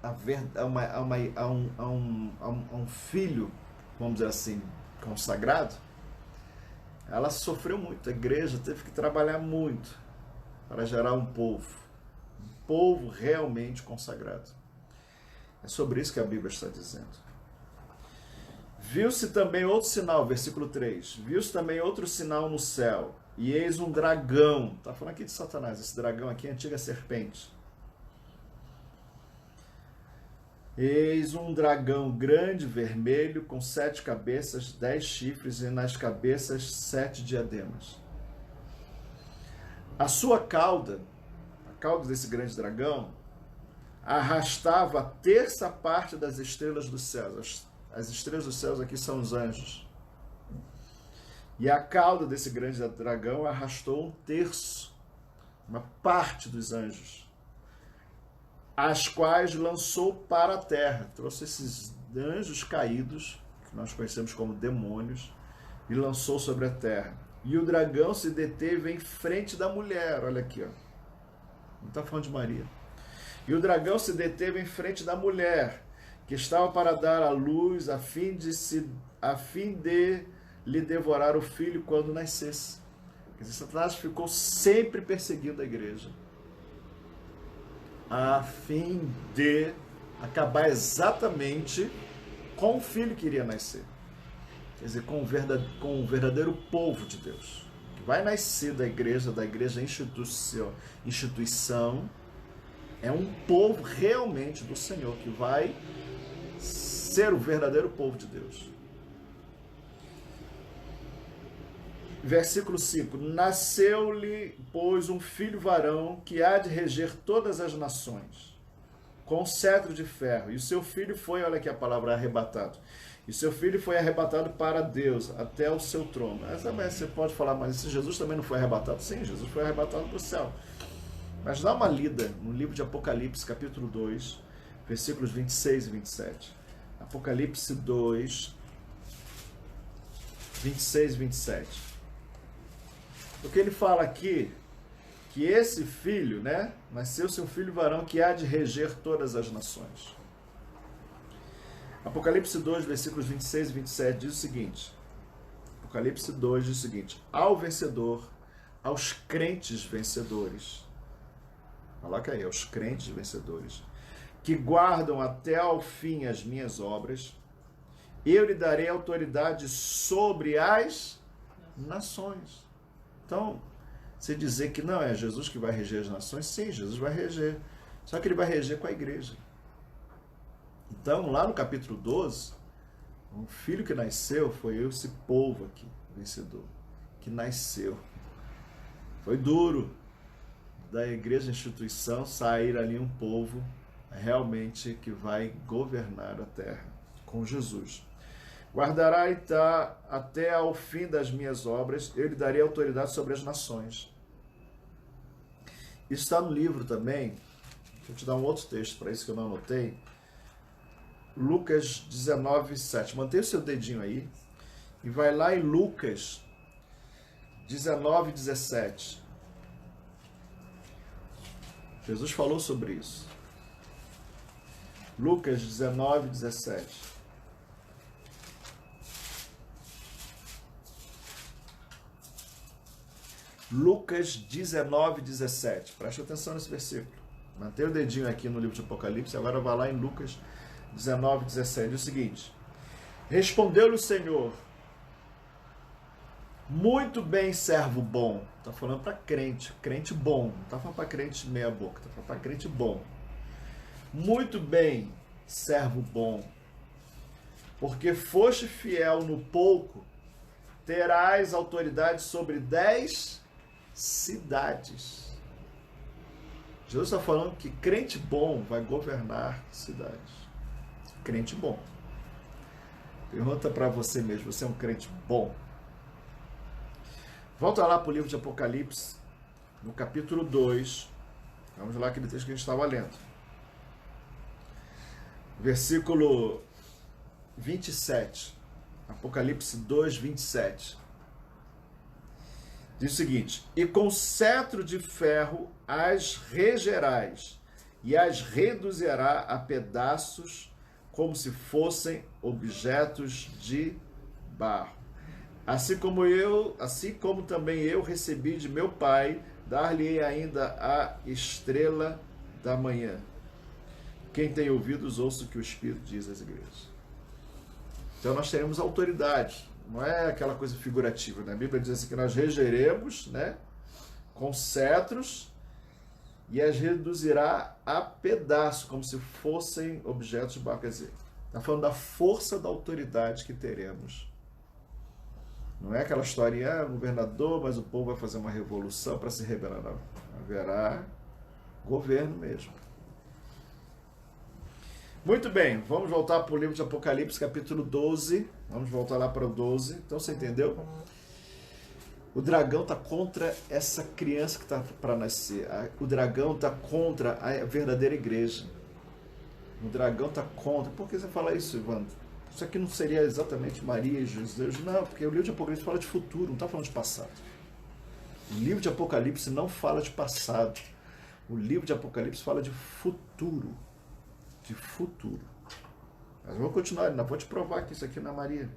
a um filho, vamos dizer assim, consagrado, ela sofreu muito. A igreja teve que trabalhar muito para gerar um povo realmente consagrado. É sobre isso que a Bíblia está dizendo. Viu-se também outro sinal, versículo 3. Viu-se também outro sinal no céu, e eis um dragão. Está falando aqui de Satanás. Esse dragão aqui é a antiga serpente. Eis um dragão grande, vermelho, com 7 cabeças, 10 chifres, e nas cabeças 7 diademas. A sua cauda, a cauda desse grande dragão, arrastava a terça parte das estrelas dos céus. As estrelas dos céus aqui são os anjos. E a cauda desse grande dragão arrastou 1/3, uma parte dos anjos, as quais lançou para a terra. Trouxe esses anjos caídos, que nós conhecemos como demônios, e lançou sobre a terra. E o dragão se deteve em frente da mulher. Olha aqui, ó. Não está falando de Maria. E o dragão se deteve em frente da mulher, que estava para dar à luz, a fim de lhe devorar o filho quando nascesse. Quer dizer, Satanás ficou sempre perseguindo a igreja, a fim de acabar exatamente com o filho que iria nascer. Quer dizer, com o verdadeiro povo de Deus, que vai nascer da igreja instituição, é um povo realmente do Senhor, que vai ser o verdadeiro povo de Deus. Versículo 5. Nasceu-lhe, pois, um filho varão, que há de reger todas as nações, com cetro de ferro. E o seu filho foi, olha aqui a palavra, arrebatado. E seu filho foi arrebatado para Deus, até o seu trono. Você pode falar, mas esse Jesus também não foi arrebatado? Sim, Jesus foi arrebatado para o céu. Mas dá uma lida no livro de Apocalipse, capítulo 2, versículos 26 e 27. Apocalipse 2, 26 e 27. Porque ele fala aqui que esse filho, né, nasceu-se um filho varão que há de reger todas as nações. Apocalipse 2, versículos 26 e 27 diz o seguinte. Apocalipse 2 diz o seguinte: ao vencedor, aos crentes vencedores. Coloca aí, aos crentes vencedores, que guardam até ao fim as minhas obras, eu lhe darei autoridade sobre as nações. Então, se dizer que não é Jesus que vai reger as nações, sim, Jesus vai reger. Só que ele vai reger com a igreja. Então, lá no capítulo 12, o filho que nasceu foi esse povo aqui, vencedor, que nasceu. Foi duro da igreja instituição sair ali um povo realmente que vai governar a terra com Jesus. Guardará até ao fim das minhas obras, eu lhe darei autoridade sobre as nações. Isso está no livro também. Deixa eu te dar um outro texto para isso que eu não anotei. Lucas 19, 7. Mantenha o seu dedinho aí e vai lá em Lucas 19, 17. Jesus falou sobre isso. Lucas 19, 17. Lucas 19, 17. Preste atenção nesse versículo. Mantenha o dedinho aqui no livro de Apocalipse. Agora vai lá em Lucas 19, 17. Diz o seguinte. Respondeu-lhe o Senhor. Muito bem, servo bom. Está falando para crente. Crente bom. Não está falando para crente meia boca. Está falando para crente bom. Muito bem, servo bom. Porque foste fiel no pouco, terás autoridade sobre 10 cidades. Jesus está falando que crente bom vai governar cidades. Crente bom. Pergunta para você mesmo, você é um crente bom? Volta lá para o livro de Apocalipse, no capítulo 2. Vamos lá, aquele texto que a gente estava lendo. Versículo 27. Apocalipse 2, 27. Diz o seguinte: e com cetro de ferro as regerás, e as reduzirá a pedaços, como se fossem objetos de barro. Assim como também eu recebi de meu Pai, dar-lhe ainda a estrela da manhã. Quem tem ouvidos, ouça o que o Espírito diz às igrejas. Então nós teremos autoridade. Não é aquela coisa figurativa, né? A Bíblia diz assim que nós regeremos, né, com cetros, e as reduzirá a pedaço, como se fossem objetos de barro. Quer dizer, está falando da força da autoridade que teremos. Não é aquela historinha, governador, mas o povo vai fazer uma revolução para se rebelar. Não. Haverá governo mesmo. Muito bem, vamos voltar para o livro de Apocalipse, capítulo 12. Vamos voltar lá para o 12. Então você entendeu? O dragão está contra essa criança que está para nascer. O dragão está contra a verdadeira igreja. O dragão está contra. Por que você fala isso, Evandro? Isso aqui não seria exatamente Maria e Jesus? Não, porque o livro de Apocalipse fala de futuro, não está falando de passado. O livro de Apocalipse não fala de passado. O livro de Apocalipse fala de futuro. De futuro. Mas vamos continuar, ainda vou te provar que isso aqui não é Maria.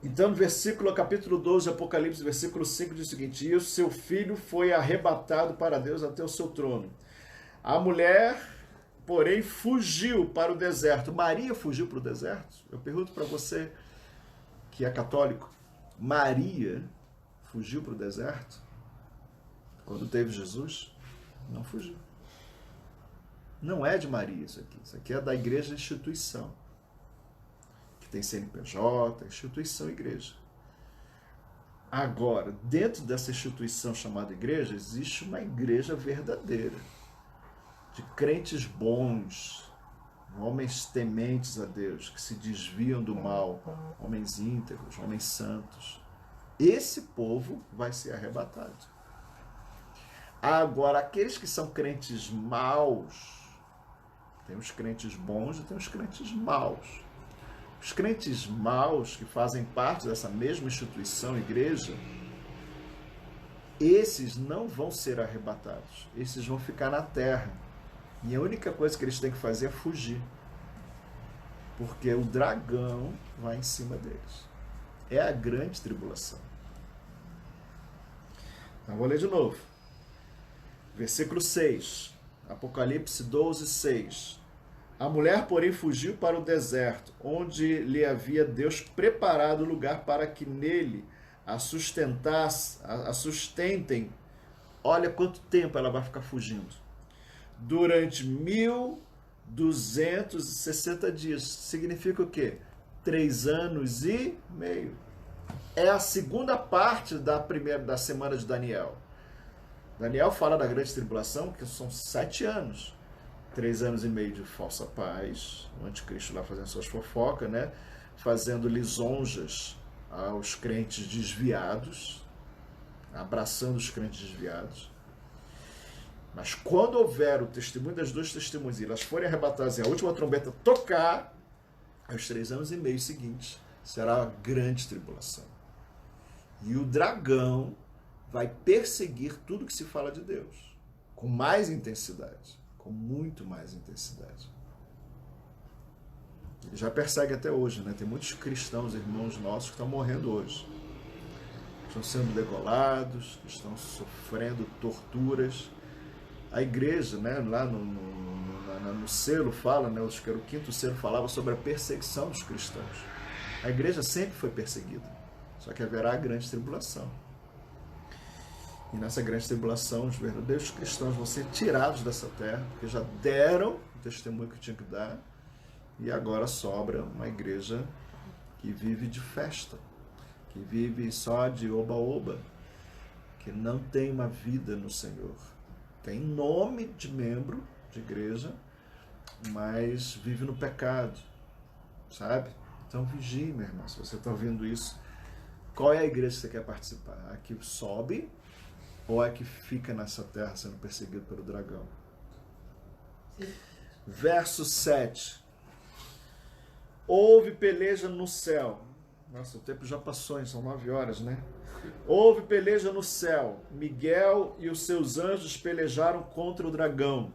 Então, no versículo, capítulo 12 de Apocalipse, versículo 5, diz o seguinte: e o seu filho foi arrebatado para Deus até o seu trono. A mulher, porém, fugiu para o deserto. Maria fugiu para o deserto? Eu pergunto para você que é católico, Maria fugiu para o deserto? Quando teve Jesus? Não fugiu. Não é de Maria isso aqui. Isso aqui é da igreja instituição. Que tem CNPJ, instituição igreja. Agora, dentro dessa instituição chamada igreja, existe uma igreja verdadeira. De crentes bons, homens tementes a Deus, que se desviam do mal, homens íntegros, homens santos. Esse povo vai ser arrebatado. Agora, aqueles que são crentes maus, tem os crentes bons e tem os crentes maus. Os crentes maus, que fazem parte dessa mesma instituição, igreja, esses não vão ser arrebatados. Esses vão ficar na terra. E a única coisa que eles têm que fazer é fugir. Porque o dragão vai em cima deles. É a grande tribulação. Então, vou ler de novo. Versículo 6. Apocalipse 12, 6. A mulher, porém, fugiu para o deserto, onde lhe havia Deus preparado lugar para que nele a sustentem. Olha quanto tempo ela vai ficar fugindo. Durante 1260 dias. Significa o quê? 3 anos e meio. É a segunda parte da semana de Daniel. Daniel fala da grande tribulação, que são 7 anos. 3 anos e meio de falsa paz, o anticristo lá fazendo suas fofocas, né? Fazendo lisonjas aos crentes desviados, abraçando os crentes desviados. Mas quando houver o testemunho das duas testemunhas e elas forem arrebatadas e a última trombeta tocar, aos 3 anos e meio seguintes será a grande tribulação. E o dragão vai perseguir tudo que se fala de Deus, com mais intensidade, com muito mais intensidade. Ele já persegue até hoje, né? Tem muitos cristãos, irmãos nossos, que estão morrendo hoje. Estão sendo degolados, estão sofrendo torturas. A igreja, né, lá no selo fala, né, acho que era o 5º selo, falava sobre a perseguição dos cristãos. A igreja sempre foi perseguida, só que haverá a grande tribulação. E nessa grande tribulação, os verdadeiros cristãos vão ser tirados dessa terra, porque já deram o testemunho que tinham que dar, e agora sobra uma igreja que vive de festa, que vive só de oba-oba, que não tem uma vida no Senhor. Tem nome de membro de igreja, mas vive no pecado, sabe? Então vigie, meu irmão, se você está ouvindo isso, qual é a igreja que você quer participar? A que sobe ou a que fica nessa terra sendo perseguido pelo dragão? Sim. Verso 7. Houve peleja no céu. Nossa, o tempo já passou, hein? São 9 horas, né? Houve peleja no céu. Miguel e os seus anjos pelejaram contra o dragão.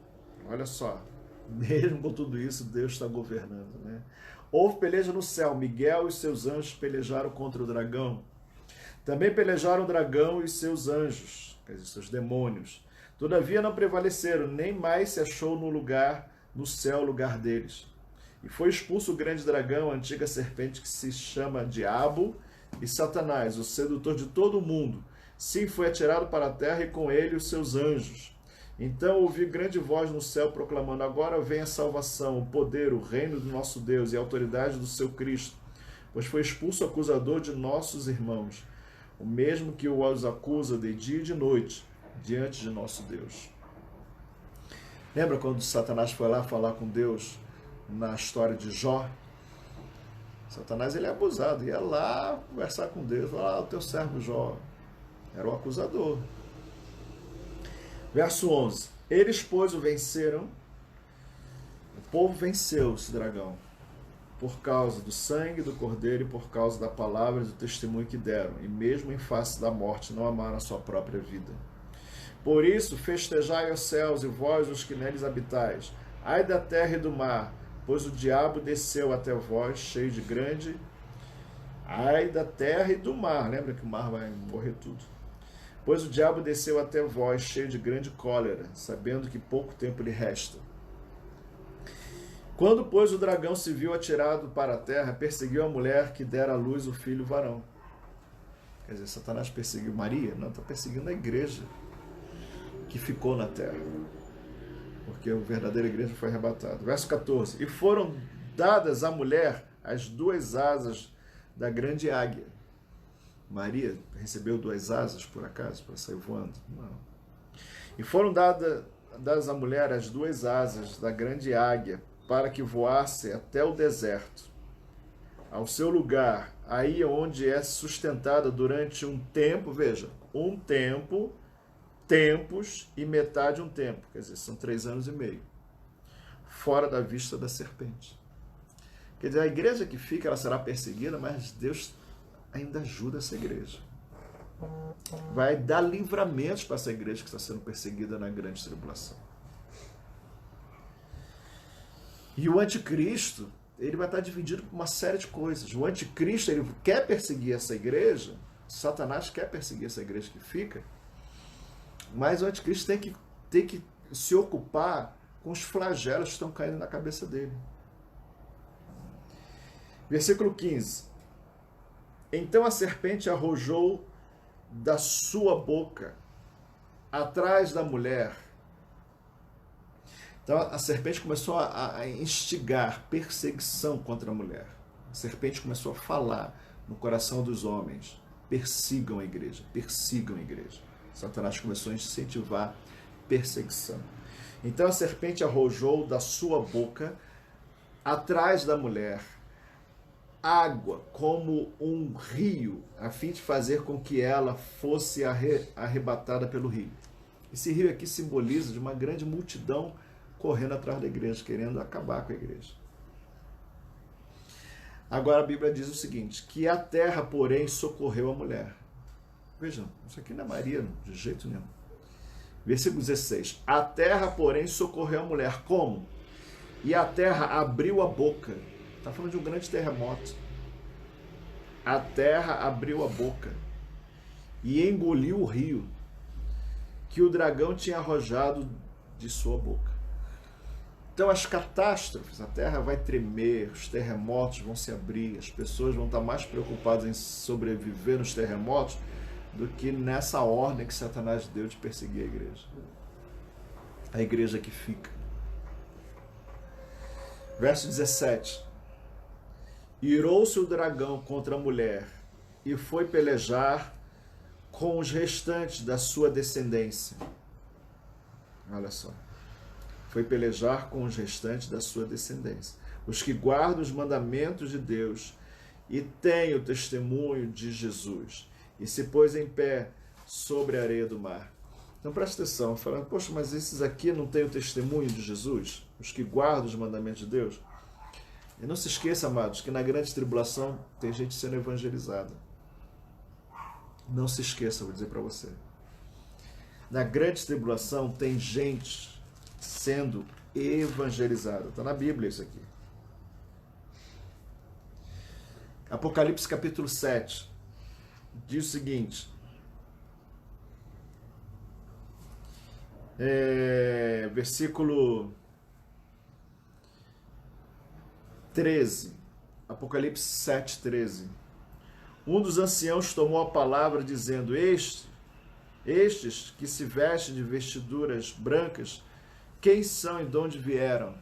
Olha só, mesmo com tudo isso, Deus está governando, né? Houve peleja no céu. Miguel e os seus anjos pelejaram contra o dragão. Também pelejaram o dragão e os seus anjos, quer dizer, seus demônios. Todavia não prevaleceram, nem mais se achou no céu, lugar deles. E foi expulso o grande dragão, a antiga serpente que se chama Diabo e Satanás, o sedutor de todo o mundo. Sim, foi atirado para a terra e com ele os seus anjos. Então ouvi grande voz no céu proclamando: agora vem a salvação, o poder, o reino do nosso Deus e a autoridade do seu Cristo. Pois foi expulso o acusador de nossos irmãos, o mesmo que os acusa de dia e de noite, diante de nosso Deus. Lembra quando Satanás foi lá falar com Deus na história de Jó? Satanás, ele é abusado, ia lá conversar com Deus, falar: o teu servo Jó era o acusador. Verso 11. Eles, pois, o venceram, o povo venceu esse dragão, por causa do sangue do cordeiro e por causa da palavra e do testemunho que deram, e mesmo em face da morte não amaram a sua própria vida. Por isso, festejai os céus e vós os que neles habitais, ai da terra e do mar, pois o diabo desceu até vós, cheio de grande... Ai da terra e do mar, lembra que o mar vai morrer tudo. Pois o diabo desceu até vós, cheio de grande cólera, sabendo que pouco tempo lhe resta. Quando, pois, o dragão se viu atirado para a terra, perseguiu a mulher que dera à luz o filho varão. Quer dizer, Satanás perseguiu Maria? Não, está perseguindo a igreja que ficou na terra, porque a verdadeira igreja foi arrebatada. Verso 14. E foram dadas à mulher as 2 asas da grande águia. Maria recebeu 2 asas, por acaso, para sair voando? Não. E foram dadas à mulher as 2 asas da grande águia, para que voasse até o deserto, ao seu lugar, aí onde é sustentada durante um tempo, veja, um tempo, tempos e metade um tempo, quer dizer, são 3 anos e meio, fora da vista da serpente. Quer dizer, a igreja que fica, ela será perseguida, mas Deus ainda ajuda essa igreja. Vai dar livramentos para essa igreja que está sendo perseguida na grande tribulação. E o anticristo, ele vai estar dividido por uma série de coisas. O anticristo, ele quer perseguir essa igreja, Satanás quer perseguir essa igreja que fica, mas o anticristo tem que se ocupar com os flagelos que estão caindo na cabeça dele. Versículo 15. Então a serpente arrojou da sua boca atrás da mulher. Então a serpente começou a instigar perseguição contra a mulher. A serpente começou a falar no coração dos homens: persigam a igreja, persigam a igreja. Satanás começou a incentivar perseguição. Então a serpente arrojou da sua boca atrás da mulher água como um rio, a fim de fazer com que ela fosse arrebatada pelo rio. Esse rio aqui simboliza de uma grande multidão correndo atrás da igreja, querendo acabar com a igreja. Agora a Bíblia diz o seguinte, que a terra, porém, socorreu a mulher. Vejam, isso aqui não é Maria, de jeito nenhum. Versículo 16. A terra, porém, socorreu a mulher. Como? E a terra abriu a boca. Está falando de um grande terremoto. A terra abriu a boca e engoliu o rio que o dragão tinha arrojado de sua boca. Então as catástrofes, a terra vai tremer, os terremotos vão se abrir, as pessoas vão estar mais preocupadas em sobreviver nos terremotos do que nessa ordem que Satanás deu de perseguir a igreja. A igreja que fica. Verso 17. Irou-se o dragão contra a mulher e foi pelejar com os restantes da sua descendência. Olha só. Foi pelejar com os restantes da sua descendência. Os que guardam os mandamentos de Deus e têm o testemunho de Jesus. E se pôs em pé sobre a areia do mar. Então presta atenção, falando, poxa, mas esses aqui não têm o testemunho de Jesus? Os que guardam os mandamentos de Deus? E não se esqueça, amados, que na grande tribulação tem gente sendo evangelizada. Não se esqueça, vou dizer para você. Na grande tribulação tem gente sendo evangelizada. Está na Bíblia isso aqui. Apocalipse capítulo 7 diz o seguinte. Versículo 13. Apocalipse 7, 13. Um dos anciãos tomou a palavra dizendo, estes que se vestem de vestiduras brancas, quem são e de onde vieram?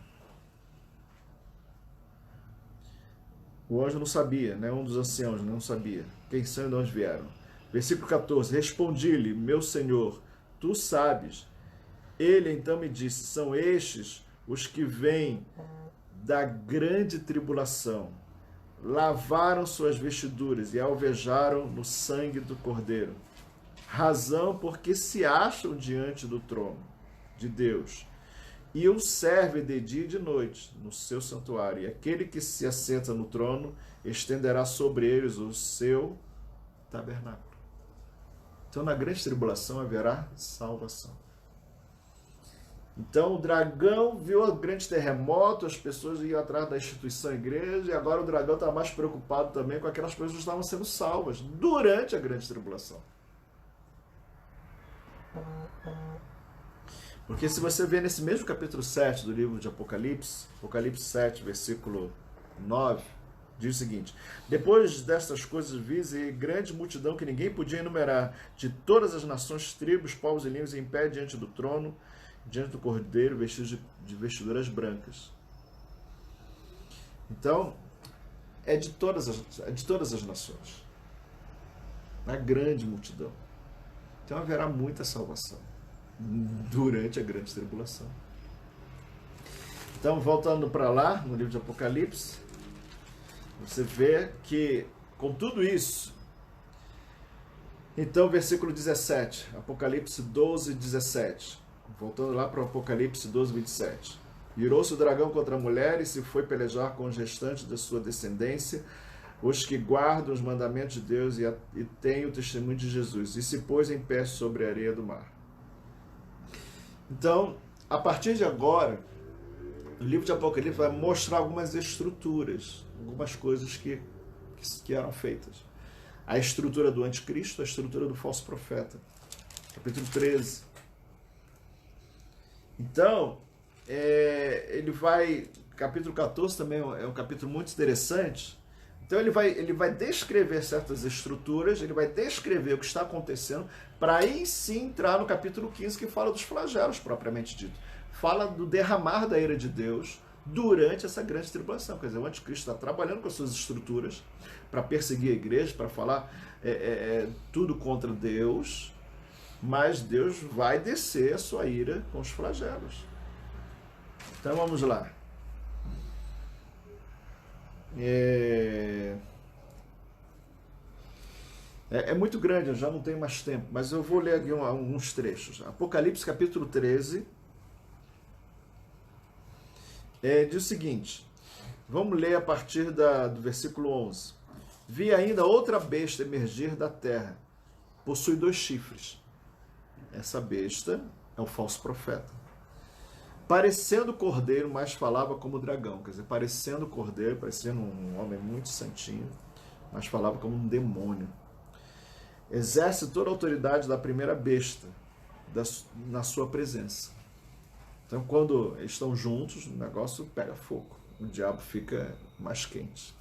O anjo não sabia, né? Um dos anciãos não sabia quem são e de onde vieram. Versículo 14. Respondi-lhe, meu Senhor, tu sabes. Ele então me disse, são estes os que vêm da grande tribulação, lavaram suas vestiduras e alvejaram no sangue do Cordeiro. Razão porque se acham diante do trono de Deus e o servem de dia e de noite no seu santuário. E aquele que se assenta no trono estenderá sobre eles o seu tabernáculo. Então, na grande tribulação haverá salvação. Então, o dragão viu o grande terremoto, as pessoas iam atrás da instituição igreja, e agora o dragão está mais preocupado também com aquelas pessoas que estavam sendo salvas durante a grande tribulação. Porque se você vê nesse mesmo capítulo 7 do livro de Apocalipse, Apocalipse 7, versículo 9, diz o seguinte: depois destas coisas vi grande multidão que ninguém podia enumerar, de todas as nações, tribos, povos e línguas, em pé diante do trono, diante do Cordeiro, vestidos de vestiduras brancas. Então, é de todas as nações. A grande multidão. Então haverá muita salvação durante a grande tribulação. Então, voltando para lá, no livro de Apocalipse, você vê que, com tudo isso, então, versículo 17, Apocalipse 12, 17. Voltando lá para o Apocalipse 12, 27. Irou-se o dragão contra a mulher e se foi pelejar com os restantes da sua descendência, os que guardam os mandamentos de Deus e têm o testemunho de Jesus, e se pôs em pé sobre a areia do mar. Então, a partir de agora, o livro de Apocalipse vai mostrar algumas estruturas, algumas coisas que eram feitas. A estrutura do anticristo, a estrutura do falso profeta. Capítulo 13. Então, ele vai... Capítulo 14 também é um capítulo muito interessante. Então, ele vai descrever certas estruturas, ele vai descrever o que está acontecendo, para aí sim entrar no capítulo 15, que fala dos flagelos, propriamente dito. Fala do derramar da ira de Deus durante essa grande tribulação. Quer dizer, o anticristo está trabalhando com as suas estruturas para perseguir a igreja, para falar tudo contra Deus, mas Deus vai descer a sua ira com os flagelos. Então vamos lá. É muito grande, eu já não tenho mais tempo, mas eu vou ler aqui alguns trechos. Apocalipse capítulo 13 diz o seguinte, vamos ler a partir do versículo 11. Vi ainda outra besta emergir da terra, possui 2 chifres. Essa besta é o falso profeta. Parecendo cordeiro, mas falava como dragão. Quer dizer, parecendo cordeiro, parecendo um homem muito santinho, mas falava como um demônio. Exerce toda a autoridade da primeira besta na sua presença. Então, quando eles estão juntos, o negócio pega fogo. O diabo fica mais quente.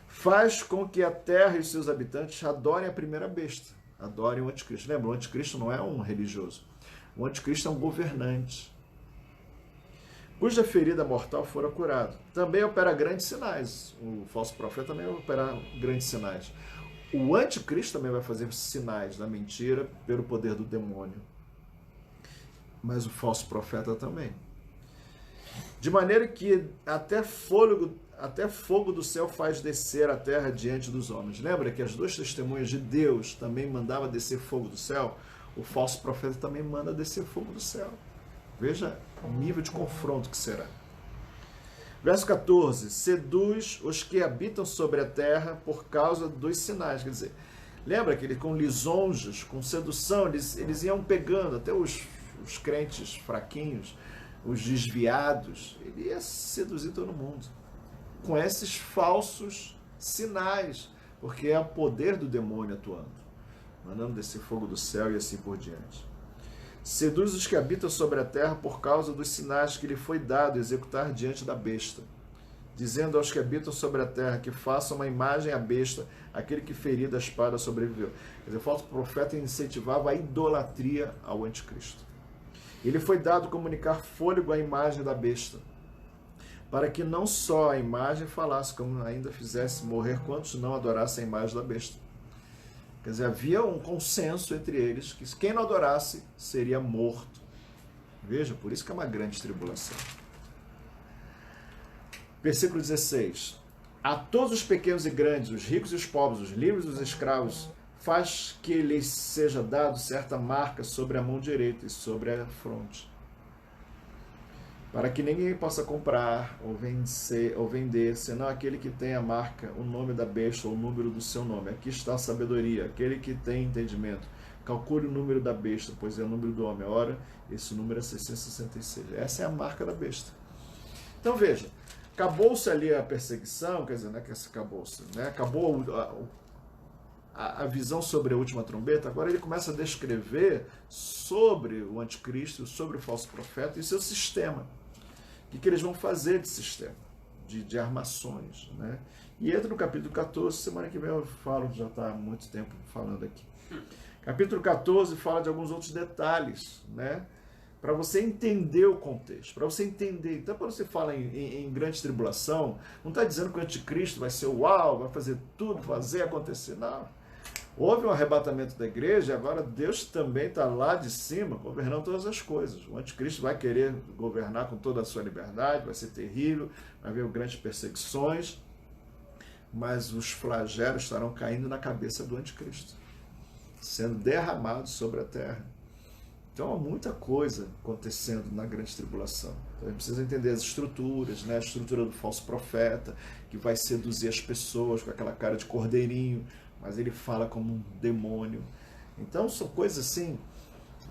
Faz com que a terra e os seus habitantes adorem a primeira besta. Adorem o anticristo. Lembra, o anticristo não é um religioso. O anticristo é um governante, cuja ferida mortal fora curado. Também opera grandes sinais. O falso profeta também vai operar grandes sinais. O anticristo também vai fazer sinais da mentira pelo poder do demônio. Mas o falso profeta também. De maneira que até fogo do céu faz descer a terra diante dos homens. Lembra que as 2 testemunhas de Deus também mandavam descer fogo do céu? O falso profeta também manda descer fogo do céu. Veja o nível de confronto que será. Verso 14. Seduz os que habitam sobre a terra por causa dos sinais. Quer dizer, lembra que ele com lisonjas, com sedução, eles iam pegando até os crentes fraquinhos, os desviados. Ele ia seduzir todo mundo com esses falsos sinais, porque é o poder do demônio atuando, mandando descer fogo do céu e assim por diante. Seduz os que habitam sobre a terra por causa dos sinais que lhe foi dado executar diante da besta, dizendo aos que habitam sobre a terra que façam uma imagem à besta, aquele que ferido a espada sobreviveu. Quer dizer, o falso profeta incentivava a idolatria ao anticristo. Ele foi dado comunicar fôlego à imagem da besta, para que não só a imagem falasse, como ainda fizesse morrer quantos não adorassem a imagem da besta. Quer dizer, havia um consenso entre eles que quem não adorasse seria morto. Veja, por isso que é uma grande tribulação. Versículo 16. A todos os pequenos e grandes, os ricos e os pobres, os livres e os escravos, faz que lhes seja dado certa marca sobre a mão direita e sobre a fronte, para que ninguém possa comprar ou vender, senão aquele que tem a marca, o nome da besta ou o número do seu nome. Aqui está a sabedoria, aquele que tem entendimento. Calcule o número da besta, pois é o número do homem. Ora, esse número é 666. Essa é a marca da besta. Então veja, acabou-se ali a perseguição, quer dizer, não é que acabou-se, né? Acabou a visão sobre a última trombeta. Agora ele começa a descrever sobre o anticristo, sobre o falso profeta e seu sistema. O que eles vão fazer de sistema, de armações, né? E entra no capítulo 14, semana que vem eu falo, já está há muito tempo falando aqui. Capítulo 14 fala de alguns outros detalhes, né? Para você entender o contexto, para você entender. Então, quando você fala em grande tribulação, não está dizendo que o anticristo vai ser uau, vai fazer tudo, fazer acontecer, não. Houve um arrebatamento da igreja, e agora Deus também está lá de cima, governando todas as coisas. O anticristo vai querer governar com toda a sua liberdade, vai ser terrível, vai haver grandes perseguições, mas os flagelos estarão caindo na cabeça do anticristo, sendo derramados sobre a terra. Então há muita coisa acontecendo na grande tribulação. Então, a gente precisa entender as estruturas, né? A estrutura do falso profeta, que vai seduzir as pessoas com aquela cara de cordeirinho, mas ele fala como um demônio. Então são coisas assim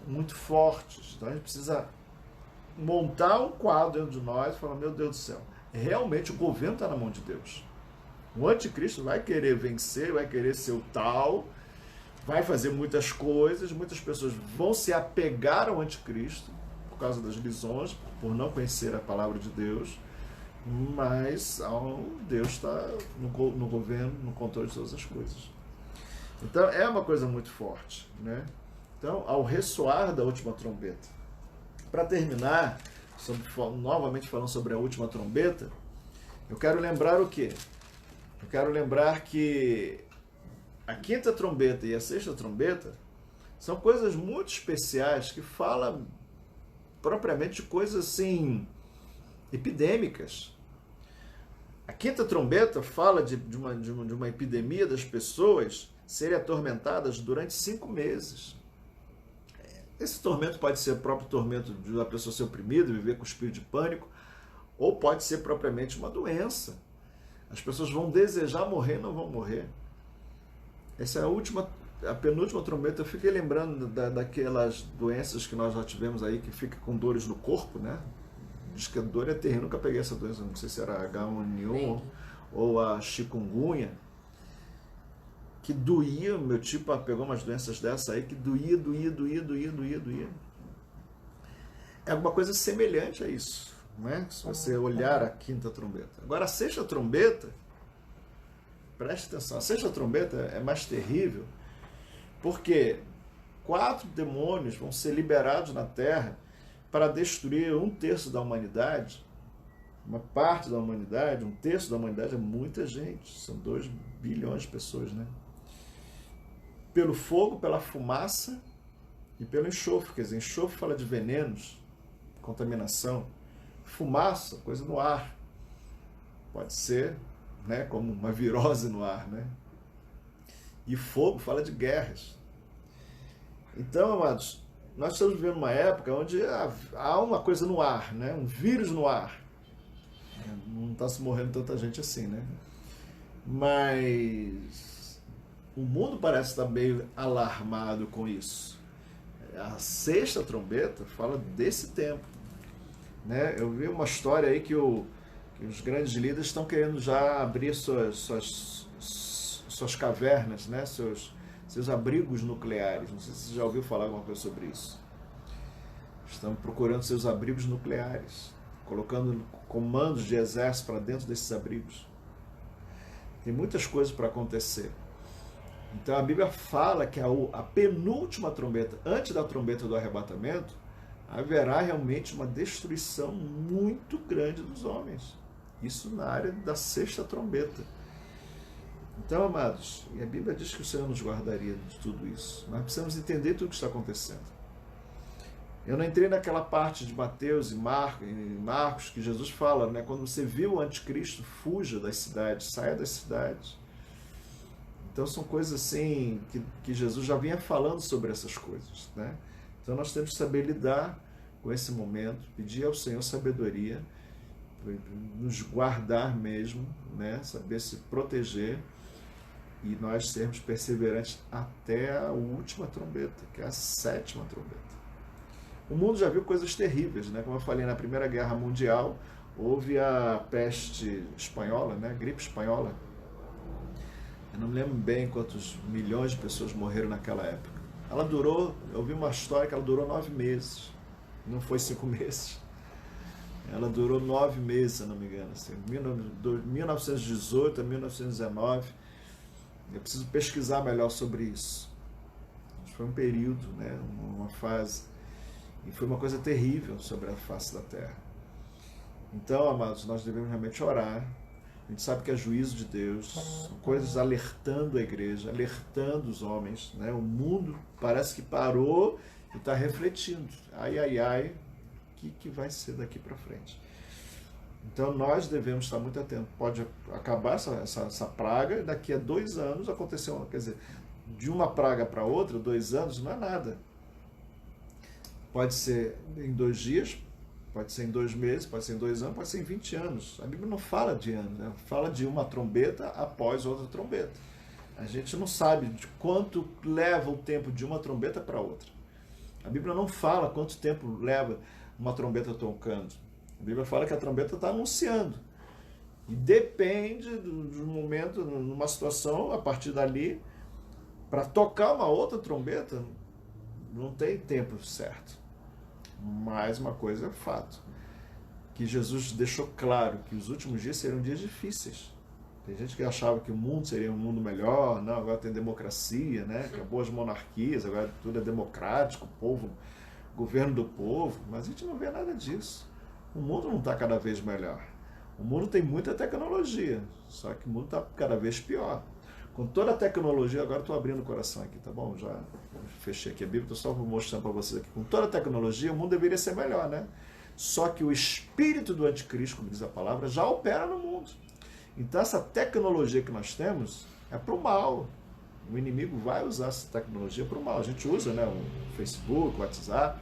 muito fortes. Então a gente precisa montar um quadro dentro de nós e falar, meu Deus do céu, realmente o governo está na mão de Deus. O anticristo vai querer vencer, vai querer ser o tal, vai fazer muitas coisas, muitas pessoas vão se apegar ao anticristo por causa das lisões, por não conhecer a palavra de Deus, mas Deus está no governo, no controle de todas as coisas. Então é uma coisa muito forte, né? Então, ao ressoar da última trombeta, para terminar, novamente falando sobre a última trombeta, eu quero lembrar o quê? Eu quero lembrar que a quinta trombeta e a sexta trombeta são coisas muito especiais que falam propriamente de coisas assim epidêmicas. A quinta trombeta fala de uma epidemia das pessoas serem atormentadas durante 5 meses. Esse tormento pode ser o próprio tormento de uma pessoa ser oprimida, viver com espírito de pânico, ou pode ser propriamente uma doença. As pessoas vão desejar morrer e não vão morrer. Essa é a penúltima trombeta. Eu fiquei lembrando daquelas doenças que nós já tivemos aí, que fica com dores no corpo, né? Diz que a dor é terrível. Nunca peguei essa doença, não sei se era H1N1 ou a chikungunya, que doía. Meu tio pegou umas doenças dessa aí, que doía. É alguma coisa semelhante a isso, né? Se você olhar a quinta trombeta. Agora, a sexta trombeta, preste atenção, a sexta trombeta é mais terrível, porque 4 demônios vão ser liberados na Terra para destruir 1/3 da humanidade, uma parte da humanidade. 1/3 da humanidade é muita gente, são 2 bilhões de pessoas, né? Pelo fogo, pela fumaça e pelo enxofre. Quer dizer, enxofre fala de venenos, contaminação. Fumaça, coisa no ar. Pode ser, né, como uma virose no ar, né? E fogo fala de guerras. Então, amados, nós estamos vivendo uma época onde há uma coisa no ar, né? Um vírus no ar. Não está se morrendo tanta gente assim, né? Mas o mundo parece estar meio alarmado com isso. A sexta trombeta fala desse tempo, né? Eu vi uma história aí que os grandes líderes estão querendo já abrir suas cavernas, né? Seus abrigos nucleares. Não sei se você já ouviu falar alguma coisa sobre isso. Estão procurando seus abrigos nucleares, colocando comandos de exército para dentro desses abrigos. Tem muitas coisas para acontecer. Então a Bíblia fala que a penúltima trombeta, antes da trombeta do arrebatamento, haverá realmente uma destruição muito grande dos homens. Isso na área da sexta trombeta. Então, amados, e a Bíblia diz que o Senhor nos guardaria de tudo isso. Nós precisamos entender tudo o que está acontecendo. Eu não entrei naquela parte de Mateus e Marcos que Jesus fala, né? Quando você viu o anticristo, fuja das cidades, saia das cidades. Então são coisas assim que Jesus já vinha falando sobre essas coisas, né? Então nós temos que saber lidar com esse momento, pedir ao Senhor sabedoria, nos guardar mesmo, né? Saber se proteger e nós sermos perseverantes até a última trombeta, que é a sétima trombeta. O mundo já viu coisas terríveis, né? Como eu falei, na Primeira Guerra Mundial houve a peste espanhola, né? A gripe espanhola. Eu não me lembro bem quantos milhões de pessoas morreram naquela época. Ela durou, eu vi uma história que ela durou 9 meses. Não foi 5 meses. Ela durou 9 meses, se eu não me engano. Assim, 1918 a 1919. Eu preciso pesquisar melhor sobre isso. Foi um período, né? Uma fase. E foi uma coisa terrível sobre a face da terra. Então, amados, nós devemos realmente orar. A gente sabe que é juízo de Deus, são coisas alertando a igreja, alertando os homens, né? O mundo parece que parou e está refletindo. Ai, ai, ai, o que vai ser daqui para frente? Então nós devemos estar muito atentos. Pode acabar essa praga e daqui a 2 anos aconteceu, quer dizer, de uma praga para outra, 2 anos não é nada. Pode ser em 2 dias, pode ser em 2 meses, pode ser em 2 anos, pode ser em 20 anos. A Bíblia não fala de anos, né? Fala de uma trombeta após outra trombeta. A gente não sabe de quanto leva o tempo de uma trombeta para outra. A Bíblia não fala quanto tempo leva uma trombeta tocando. A Bíblia fala que a trombeta está anunciando. E depende do momento, numa situação, a partir dali, para tocar uma outra trombeta, não tem tempo certo. Mas uma coisa é fato, que Jesus deixou claro que os últimos dias seriam dias difíceis. Tem gente que achava que o mundo seria um mundo melhor, não, agora tem democracia, né? Acabou as monarquias, agora tudo é democrático, o povo, governo do povo, mas a gente não vê nada disso. O mundo não está cada vez melhor. O mundo tem muita tecnologia, só que o mundo está cada vez pior. Com toda a tecnologia, agora estou abrindo o coração aqui, tá bom? Já fechei aqui a Bíblia, estou só mostrando para vocês aqui. Com toda a tecnologia, o mundo deveria ser melhor, né? Só que o espírito do anticristo, como diz a palavra, já opera no mundo. Então essa tecnologia que nós temos é para o mal. O inimigo vai usar essa tecnologia para o mal. A gente usa, né, o Facebook, o WhatsApp,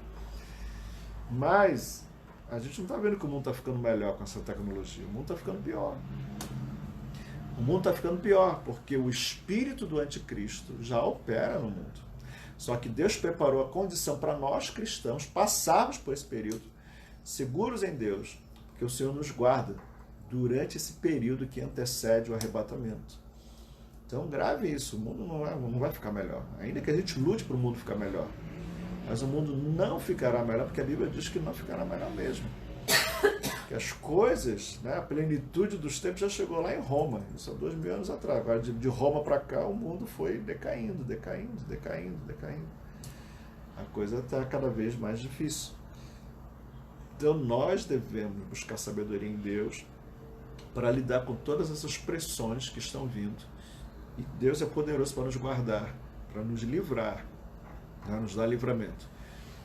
mas a gente não está vendo que o mundo está ficando melhor com essa tecnologia. O mundo está ficando pior. O mundo está ficando pior porque o espírito do anticristo já opera no mundo. Só que Deus preparou a condição para nós cristãos passarmos por esse período seguros em Deus, porque o Senhor nos guarda durante esse período que antecede o arrebatamento. Então grave isso, o mundo não vai ficar melhor. Ainda que a gente lute para o mundo ficar melhor. Mas o mundo não ficará melhor, porque a Bíblia diz que não ficará melhor mesmo. Que as coisas, né, a plenitude dos tempos já chegou lá em Roma, isso há 2000 anos atrás. Agora de Roma para cá o mundo foi decaindo. A coisa está cada vez mais difícil. Então nós devemos buscar sabedoria em Deus para lidar com todas essas pressões que estão vindo. E Deus é poderoso para nos guardar, para nos livrar, para nos dar livramento.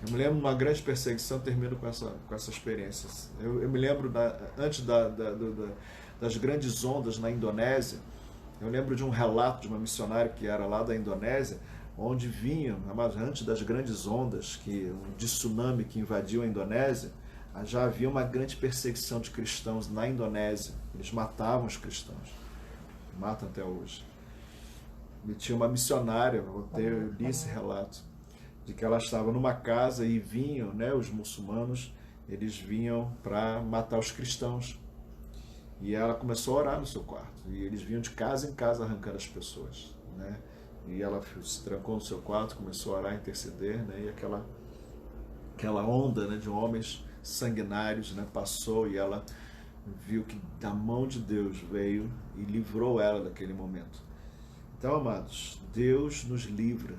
Eu me lembro de uma grande perseguição, termino com essa experiência. Eu me lembro, antes das grandes ondas na Indonésia, eu lembro de um relato de uma missionária que era lá da Indonésia, onde vinham, antes das grandes ondas, de tsunami que invadiu a Indonésia, já havia uma grande perseguição de cristãos na Indonésia. Eles matavam os cristãos. Matam até hoje. E tinha uma missionária, eu li esse relato, de que ela estava numa casa e vinham, né, os muçulmanos, eles vinham para matar os cristãos. E ela começou a orar no seu quarto. E eles vinham de casa em casa arrancando as pessoas, né? E ela se trancou no seu quarto, começou a orar, interceder, né? E aquela onda, né, de homens sanguinários, né, passou, e ela viu que da mão de Deus veio e livrou ela daquele momento. Então, amados, Deus nos livra,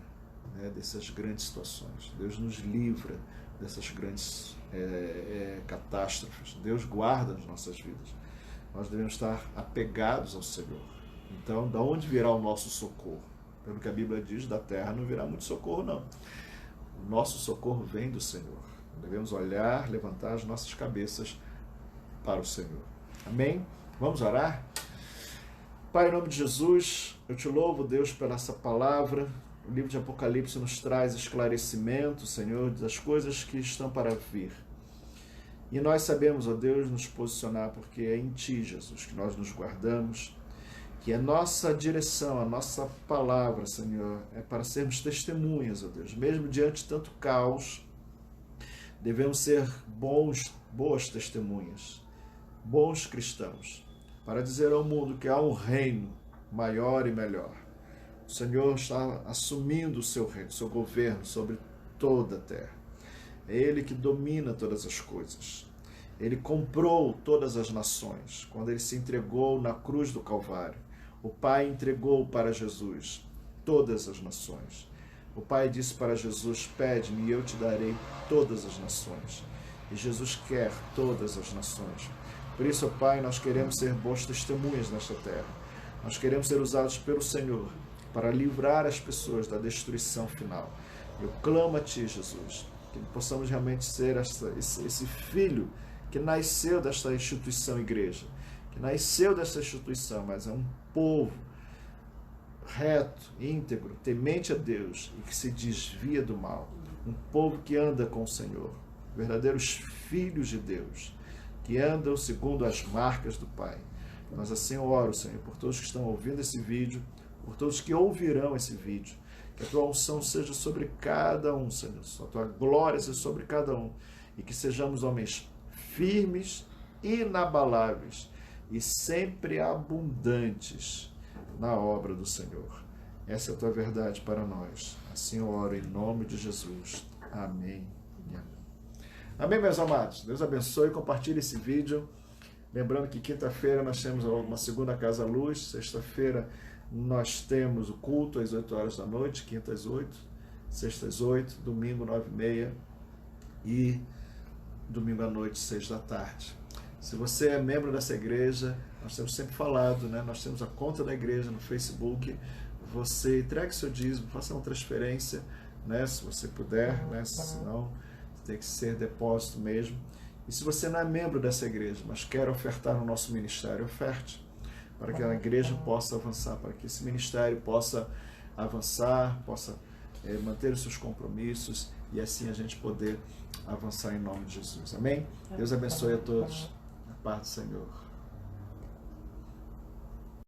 né, dessas grandes situações. Deus nos livra dessas grandes catástrofes. Deus guarda as nossas vidas. Nós devemos estar apegados ao Senhor. Então, da onde virá o nosso socorro? Pelo que a Bíblia diz, da terra não virá muito socorro, não. O nosso socorro vem do Senhor. Devemos olhar, levantar as nossas cabeças para o Senhor. Amém? Vamos orar? Pai, em nome de Jesus, eu te louvo, Deus, pela essa palavra. O livro de Apocalipse nos traz esclarecimento, Senhor, das coisas que estão para vir. E nós sabemos, ó Deus, nos posicionar, porque é em Ti, Jesus, que nós nos guardamos, que a nossa direção, a nossa palavra, Senhor, é para sermos testemunhas, ó Deus. Mesmo diante de tanto caos, devemos ser boas testemunhas, bons cristãos, para dizer ao mundo que há um reino maior e melhor. O Senhor está assumindo o seu reino, o seu governo sobre toda a terra. É Ele que domina todas as coisas. Ele comprou todas as nações. Quando Ele se entregou na cruz do Calvário, o Pai entregou para Jesus todas as nações. O Pai disse para Jesus: pede-me e eu te darei todas as nações. E Jesus quer todas as nações. Por isso, ó Pai, nós queremos ser boas testemunhas nesta terra. Nós queremos ser usados pelo Senhor para livrar as pessoas da destruição final. Eu clamo a Ti, Jesus, que possamos realmente ser esse filho que nasceu desta instituição igreja, que nasceu desta instituição, mas é um povo reto, íntegro, temente a Deus e que se desvia do mal. Um povo que anda com o Senhor, verdadeiros filhos de Deus, que andam segundo as marcas do Pai. Nós assim oro, Senhor, por todos que estão ouvindo esse vídeo, por todos que ouvirão esse vídeo, que a Tua unção seja sobre cada um, Senhor, a Tua glória seja sobre cada um, e que sejamos homens firmes, inabaláveis e sempre abundantes na obra do Senhor. Essa é a Tua verdade para nós. Assim eu oro em nome de Jesus. Amém e amém. Amém, meus amados. Deus abençoe. Compartilhe esse vídeo. Lembrando que quinta-feira nós temos uma segunda Casa Luz. Sexta-feira nós temos o culto às 8 horas da noite. Quinta às 8. Sexta às 8. Domingo 9h30. E domingo à noite 6 da tarde. Se você é membro dessa igreja, nós temos sempre falado, né? Nós temos a conta da igreja no Facebook. Você entregue seu dízimo, faça uma transferência, né? Se você puder, né? Senão tem que ser depósito mesmo. E se você não é membro dessa igreja, mas quer ofertar no nosso ministério, oferte, para que a igreja possa avançar, para que esse ministério possa avançar, possa manter os seus compromissos e assim a gente poder avançar em nome de Jesus. Amém? Deus abençoe a todos. A paz do Senhor.